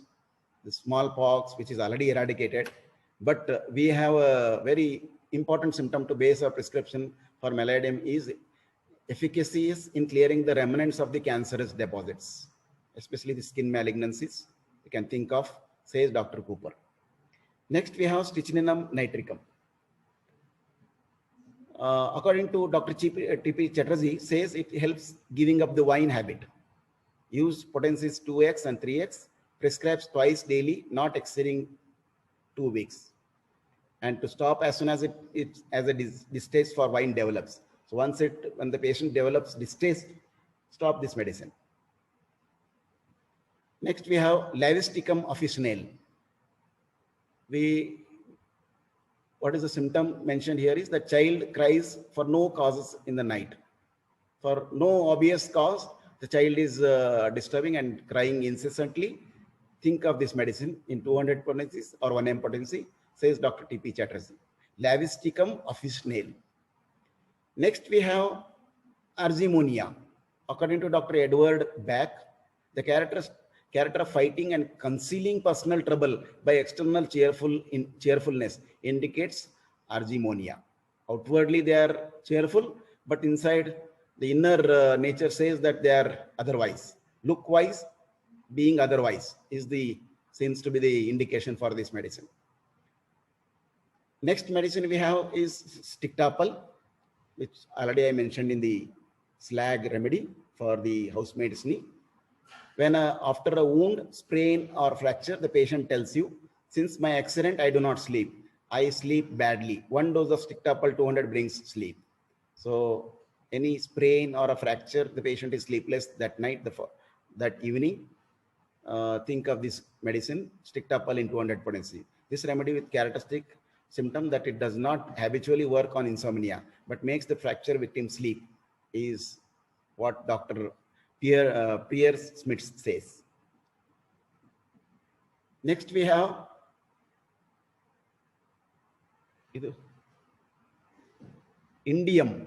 the smallpox, which is already eradicated. But we have a very important symptom to base our prescription for Melandrinum is efficacy in clearing the remnants of the cancerous deposits, especially the skin malignancies. You can think of, says Dr. Cooper. Next, we have Strychnine nitricum. According to Dr. T.P. Chatterjee, says it helps giving up the wine habit. Use potencies 2x and 3x, prescribes twice daily, not exceeding 2 weeks. And to stop as soon as a distaste for wine develops. So when the patient develops distaste, stop this medicine. Next, we have Levisticum officinale. What is the symptom mentioned here is the child cries for no causes in the night. For no obvious cause, the child is disturbing and crying incessantly. Think of this medicine in 200 potencies or 1M potency, says Dr. T.P. Chatterjee. Levisticum officinale. Next, we have Arzimonia. According to Dr. Edward Bach, the character of fighting and concealing personal trouble by external cheerfulness indicates Arzimonia. Outwardly, they are cheerful, but inside, the inner nature says that they are otherwise. Look-wise, being otherwise seems to be the indication for this medicine. Next medicine we have is Stictapal, which already I mentioned in the slag remedy for the housemaid's knee. When after a wound, sprain or fracture, the patient tells you, since my accident, I do not sleep. I sleep badly. 1 dose of Stictapal 200 brings sleep. So any sprain or a fracture, the patient is sleepless that night, that evening. Think of this medicine, Stictapal in 200 potency. This remedy with characteristic symptom that it does not habitually work on insomnia, but makes the fracture victim sleep is what Dr. Pierce Smith says. Next we have Indium.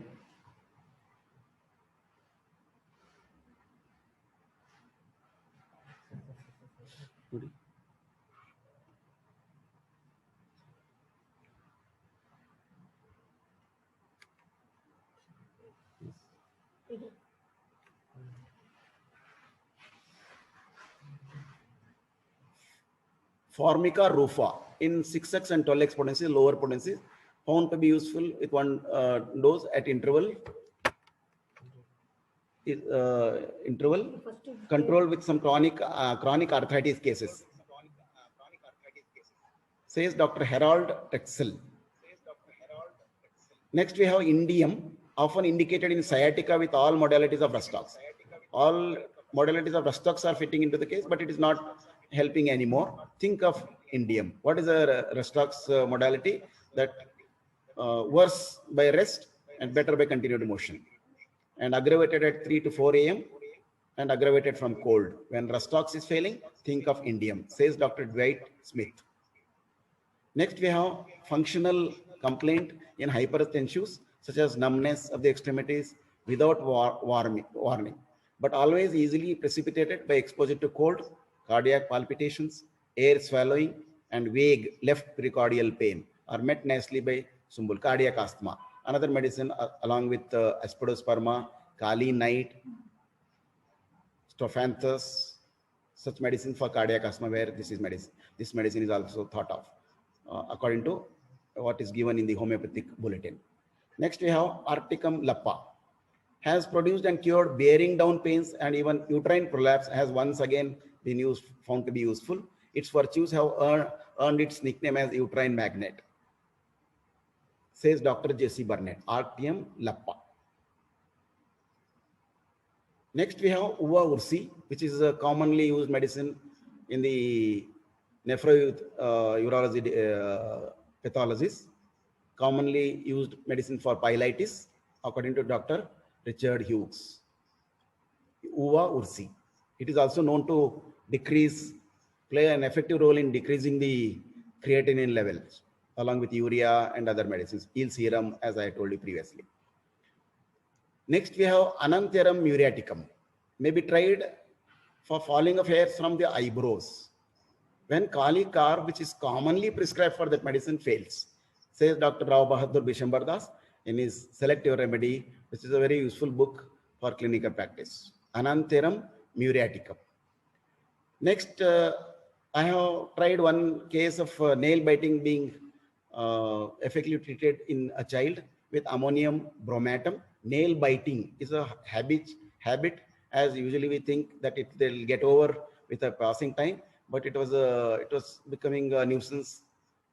Formica rufa in 6x and 12x potency, lower potencies, found to be useful with 1 dose at interval controlled with some chronic arthritis cases, says Dr. Harold Texel. Next, we have indium, often indicated in sciatica with all modalities of Rustox. All modalities of Rustox are fitting into the case, but it is not helping anymore, think of indium. What is a Restock's modality? That worse by rest and better by continued motion, and aggravated at 3 to 4 a.m. and aggravated from cold. When Restock's is failing, think of indium, says Dr. Dwight Smith. Next, we have functional complaint in hypertensives, such as numbness of the extremities without warning, but always easily precipitated by exposure to cold, cardiac palpitations, air swallowing, and vague left pericardial pain are met nicely by Sumbul. Cardiac asthma, another medicine along with Aspidosperma, Kali Night, Strophanthus, such medicine for cardiac asthma, where this medicine is also thought of according to what is given in the homeopathic bulletin. Next, we have Arcticum lappa, has produced and cured bearing down pains, and even uterine prolapse has once again been found to be useful. Its virtues have earned its nickname as uterine magnet, says Dr. J.C. Burnett. Arcticum lappa. Next, we have Uva ursi, which is a commonly used medicine in the nephrology pathologies. Commonly used medicine for pyelitis, according to Dr. Richard Hughes. Uva ursi. It is also known to play an effective role in decreasing the creatinine levels, along with urea and other medicines. Eel serum, as I told you previously. Next, we have Anantheraum muriaticum, may be tried for falling of hairs from the eyebrows when Kali Kar, which is commonly prescribed for that medicine, fails, says Dr. Rao Bahadur Bishambar Das in his Selective Remedy, which is a very useful book for clinical practice. Anantheraum muriaticum. Next, I have tried one case of nail biting being effectively treated in a child with ammonium bromatum. Nail biting is a habit, as usually we think that they'll get over with a passing time, but it was becoming a nuisance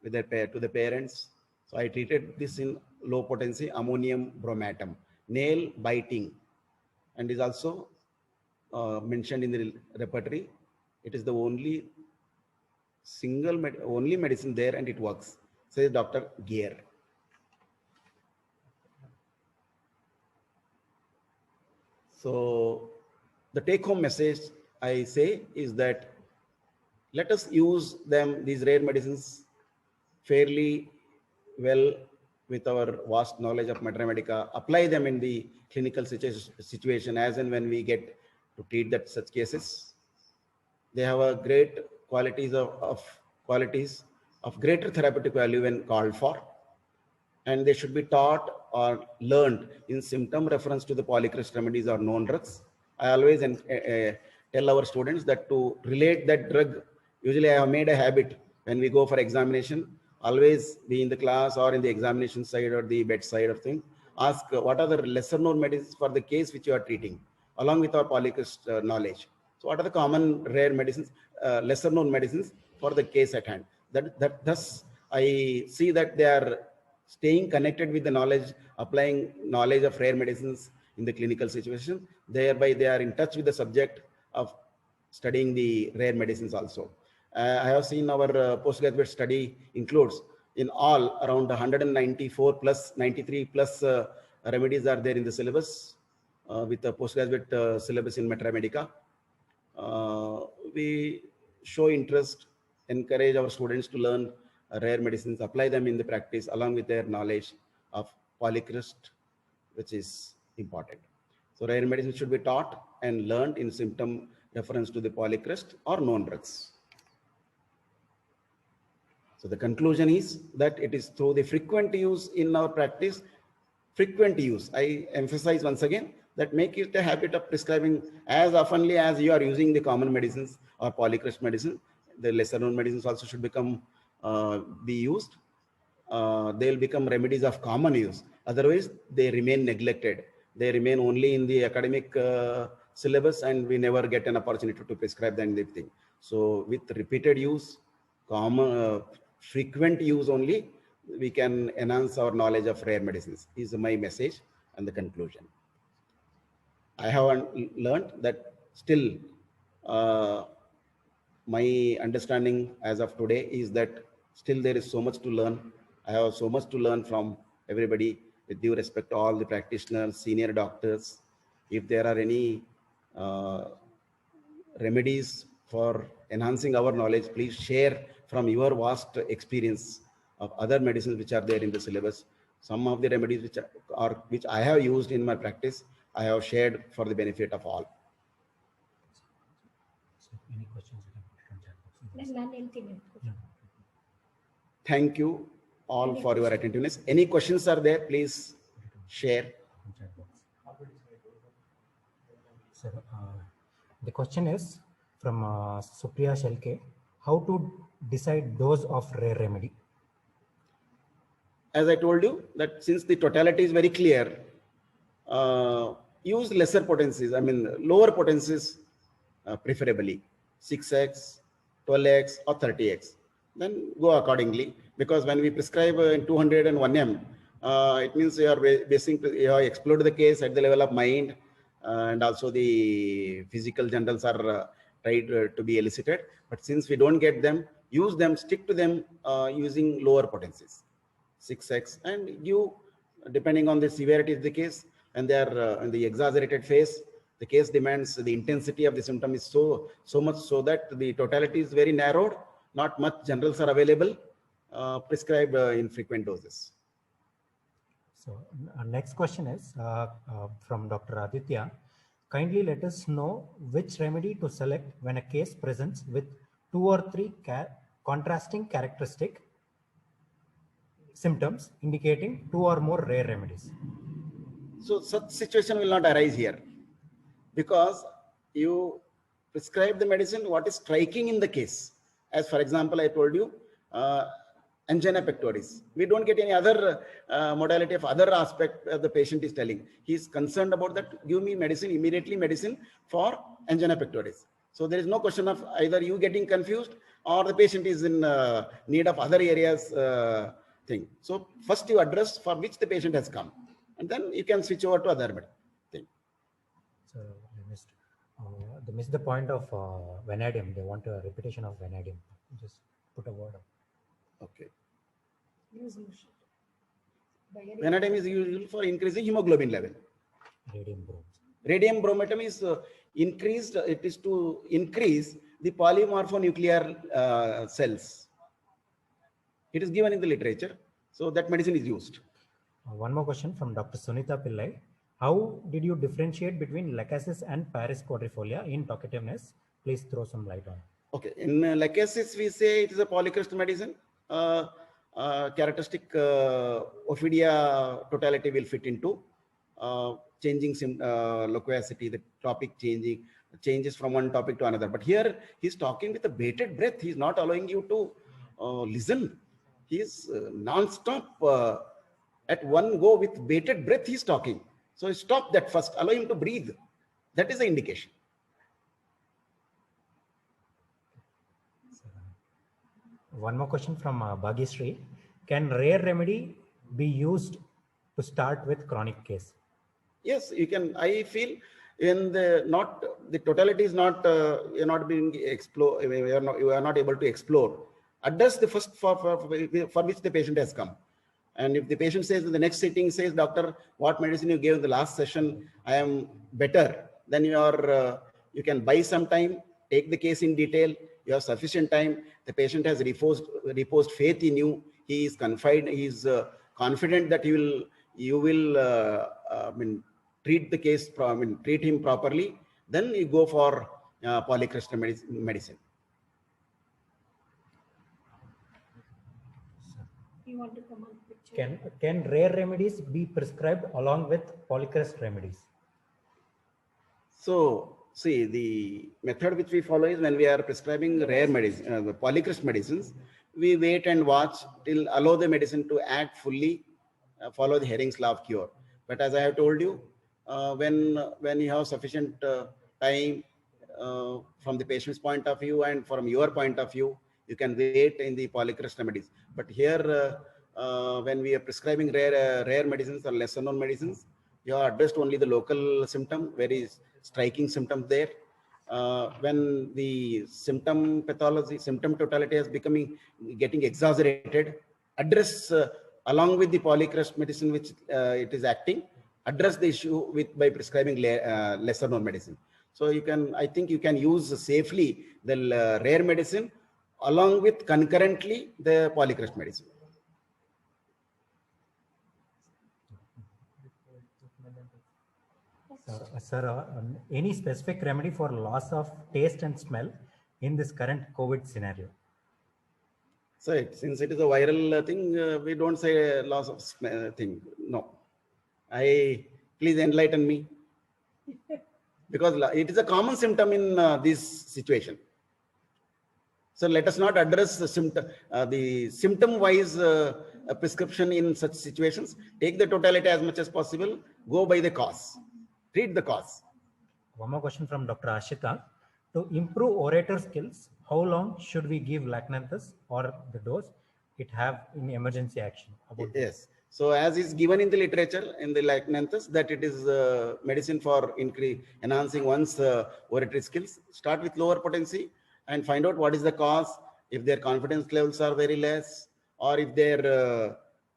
with to the parents. So I treated this in low potency ammonium bromatum. Nail biting, and is also mentioned in the repertory. It is the only medicine there, and it works, says Dr. Gear. So the take-home message I say is that let us use these rare medicines fairly well with our vast knowledge of Mater Medica, apply them in the clinical situation as and when we get to treat such cases. They have a great qualities of greater therapeutic value when called for, and they should be taught or learned in symptom reference to the polycrest remedies or known drugs. I always tell our students that to relate that drug, usually I have made a habit when we go for examination, always be in the class or in the examination side or the bedside of thing, ask what are the lesser known medicines for the case which you are treating, along with our polycrest knowledge. So what are the common rare medicines, lesser known medicines for the case at hand? Thus I see that they are staying connected with the knowledge, applying knowledge of rare medicines in the clinical situation. Thereby they are in touch with the subject of studying the rare medicines also. I have seen our postgraduate study includes in all around 194 plus 93 plus remedies are there in the syllabus with the postgraduate syllabus in Mater Medica. We show interest, encourage our students to learn rare medicines, apply them in the practice along with their knowledge of polycrest, which is important. So rare medicine should be taught and learned in symptom reference to the polycrest or known drugs. So the conclusion is that it is through the frequent use in our practice, frequent use, I emphasize once again, that make it a habit of prescribing as oftenly as you are using the common medicines or polycrest medicine. The lesser known medicines also should be used. They'll become remedies of common use. Otherwise, they remain neglected. They remain only in the academic syllabus, and we never get an opportunity to prescribe them anything. So with repeated use, frequent use only, we can enhance our knowledge of rare medicines, is my message and the conclusion. I have learned that still my understanding as of today is that still there is so much to learn. I have so much to learn from everybody, with due respect to all the practitioners, senior doctors. If there are any remedies for enhancing our knowledge, please share from your vast experience of other medicines which are there in the syllabus. Some of the remedies which I have used in my practice, I have shared for the benefit of all. So any questions you can put it on chat box. Then none anything. Thank you all for your attentiveness. Any questions are there, please share. On chat box. So the question is from Supriya Shelke. How to decide dose of rare remedy? As I told you, that since the totality is very clear, use lesser potencies, I mean lower potencies preferably, 6x, 12x or 30x. Then go accordingly, because when we prescribe in 200 and 1 m, it means you are you have explored the case at the level of mind, and also the physical generals are tried to be elicited. But since we don't get them, use them, stick to them using lower potencies, 6x, and give, depending on the severity of the case, and they are in the exaggerated phase, the case demands the intensity of the symptom is so much so that the totality is very narrowed, not much generals are available, prescribe in frequent doses. So next question is from Dr. Aditya. Kindly let us know which remedy to select when a case presents with 2 or 3 contrasting characteristic symptoms indicating 2 or more rare remedies. So such situation will not arise here, because you prescribe the medicine what is striking in the case. As for example, I told you angina pectoris. We don't get any other modality of other aspect the patient is telling. He is concerned about that. Give me medicine, immediately medicine for angina pectoris. So there is no question of either you getting confused or the patient is in need of other areas thing. So first you address for which the patient has come, and then you can switch over to other thing. So they missed the point of vanadium. They want a repetition of vanadium. Just put a word up. Okay. By Vanadium is used for increasing hemoglobin level. Radium bromide. Radium bromatum is increased. It is to increase the polymorphonuclear cells. It is given in the literature. So that medicine is used. One more question from Dr. Sunita Pillai. How did you differentiate between lachesis and Paris quadrifolia in talkativeness? Please throw some light on. Okay. In lachesis, we say it is a polycrest medicine. Characteristic Ophidia totality will fit into changing loquacity, the topic changes from one topic to another. But here he's talking with a bated breath. He's not allowing you to listen. He's non-stop at one go with bated breath. He's talking. So stop that first. Allow him to breathe. That is the indication. One more question from Bhagyashree. Can rare remedy be used to start with chronic case? Yes, you can. I feel in the totality is not you're not being explored. You are not able to explore. Address the first for which the patient has come. And if the patient says in the next sitting says, doctor, what medicine you gave in the last session, I am better, then you can buy some time, take the case in detail. You have sufficient time. The patient has reposed faith in you. He is confident. He is confident that you will treat the case, treat him properly. Then you go for polycrystal medicine. You want to come on picture? Can rare remedies be prescribed along with polycrest remedies? So, see, the method which we follow is when we are prescribing rare medicine, the polycrest medicines, we wait and watch till allow the medicine to act fully, follow the Hering's law of cure. But as I have told you, when you have sufficient time from the patient's point of view and from your point of view, you can wait in the polycrest remedies. But here, when we are prescribing rare medicines or lesser known medicines, you have addressed only the local symptom, very striking symptoms there. when the symptom pathology, symptom totality is getting exaggerated, address along with the polycrust medicine which it is acting, address the issue with by prescribing lesser known medicine. So you can, I think you can use safely the rare medicine along with concurrently the polycrust medicine. Sir, any specific remedy for loss of taste and smell in this current COVID scenario? So since it is a viral thing, we don't say loss of thing. No, please enlighten me, because it is a common symptom in this situation. So let us not address the symptom-wise prescription in such situations. Take the totality as much as possible. Go by the cause. Treat the cause. One more question from Dr. Ashita. To improve orator skills, how long should we give Lactanthus or the dose it have in emergency action? Yes. So as is given in the literature, in the Lactanthus, that it is medicine for enhancing one's oratory skills. Start with lower potency and find out what is the cause, if their confidence levels are very less, or if their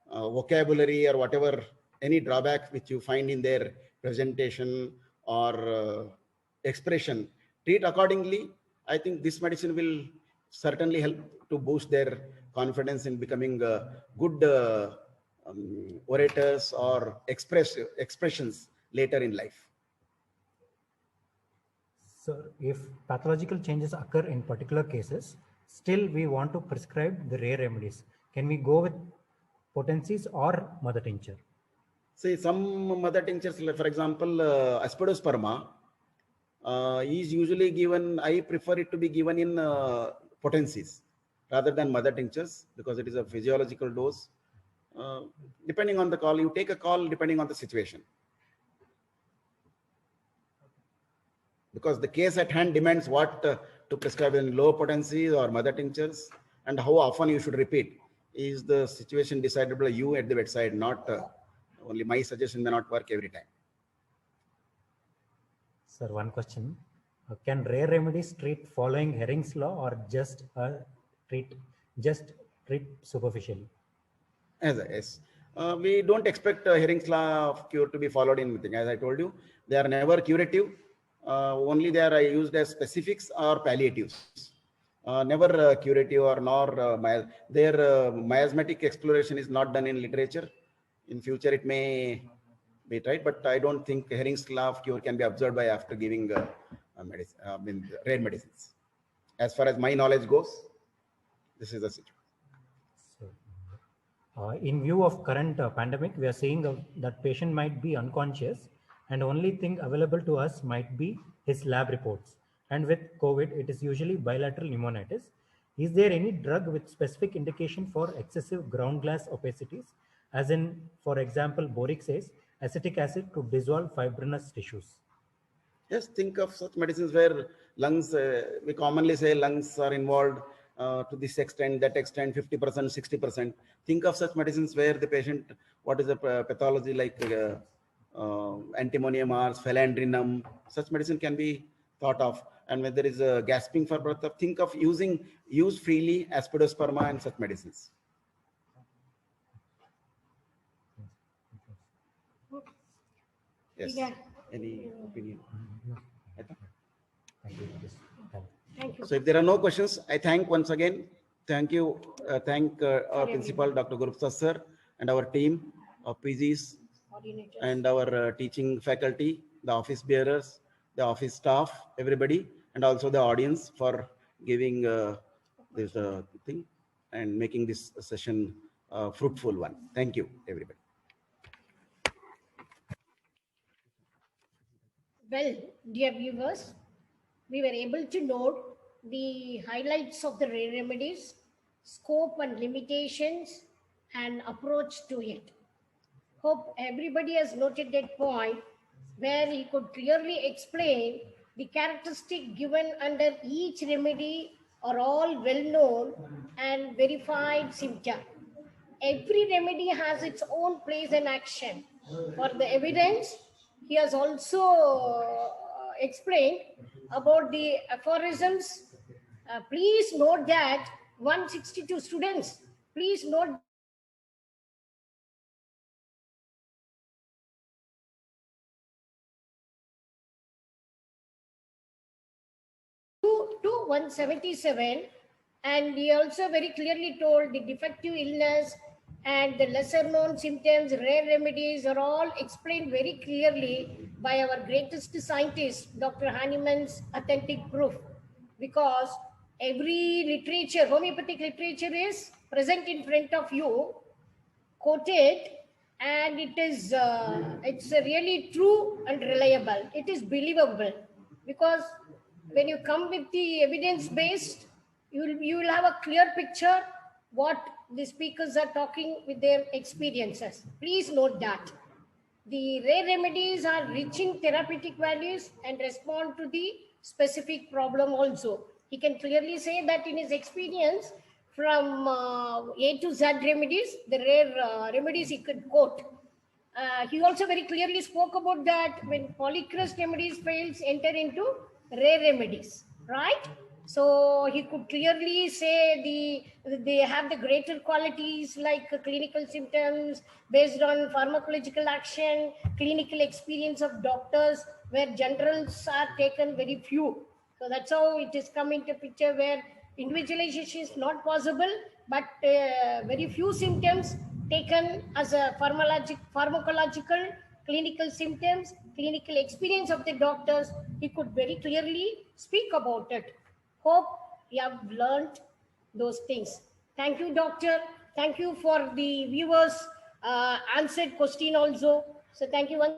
vocabulary or whatever, any drawback which you find in their presentation or expression, treat accordingly. I think this medicine will certainly help to boost their confidence in becoming good orators or expressions later in life. So if pathological changes occur in particular cases, still we want to prescribe the rare remedies. Can we go with potencies or mother tincture? See, some mother tinctures, for example, Aspidosperma is usually given, I prefer it to be given in potencies rather than mother tinctures, because it is a physiological dose. Depending on the call, you take a call depending on the situation. Because the case at hand demands what to prescribe in low potencies or mother tinctures, and how often you should repeat. Is the situation decided by you at the bedside, not only my suggestion may not work every time. Sir, one question. Can rare remedies treat following Herring's law or just treat superficially? Yes. We don't expect Herring's law of cure to be followed in anything. As I told you, they are never curative. Only they are used as specifics or palliatives. Never curative or nor their miasmatic exploration is not done in literature. In future, it may be tried, but I don't think Herring's law of cure can be observed by after giving rare medicines. As far as my knowledge goes, this is the situation. In view of current pandemic, we are seeing that patient might be unconscious and only thing available to us might be his lab reports. And with COVID, it is usually bilateral pneumonitis. Is there any drug with specific indication for excessive ground glass opacities? As in, for example, boric says, acetic acid to dissolve fibrinous tissues. Yes, think of such medicines where lungs, we commonly say lungs are involved to this extent, that extent, 50%, 60%. Think of such medicines where the patient, what is the pathology like antimonium or phelandrinum, such medicine can be thought of. And when there is a gasping for breath, think of use freely Aspidosperma and such medicines. Yes. Yeah. Any opinion? Thank you. So if there are no questions, I thank once again. Thank you. Thank our principal, Dr. Gurupta sir, and our team of PGs and our teaching faculty, the office bearers, the office staff, everybody, and also the audience for giving this thing and making this session a fruitful one. Thank you, everybody. Well, dear viewers, we were able to note the highlights of the rare remedies, scope and limitations, and approach to it. Hope everybody has noted that point where he could clearly explain the characteristic given under each remedy are all well known and verified symptom. Every remedy has its own place and action. For the evidence, he has also explained about the aphorisms. Please note that 162 students, please note to 177, and he also very clearly told the defective illness and the lesser known symptoms, rare remedies are all explained very clearly by our greatest scientist, Dr. Hahnemann's authentic proof. Because every literature, homeopathic literature is present in front of you, quoted, and it's really true and reliable. It is believable, because when you come with the evidence based, you will have a clear picture what the speakers are talking with their experiences. Please note that the rare remedies are rich in therapeutic values and respond to the specific problem also. He can clearly say that in his experience from A to Z remedies, the rare remedies he could quote. He also very clearly spoke about that when polycrust remedies fails, enter into rare remedies, right? So he could clearly say they have the greater qualities like clinical symptoms based on pharmacological action, clinical experience of doctors, where generals are taken very few. So that's how it is come into picture, where individualization is not possible, but very few symptoms taken as a pharmacological, clinical symptoms, clinical experience of the doctors. He could very clearly speak about it. Hope you have learned those things. Thank you, doctor. Thank you for the viewers answered question also. So thank you once.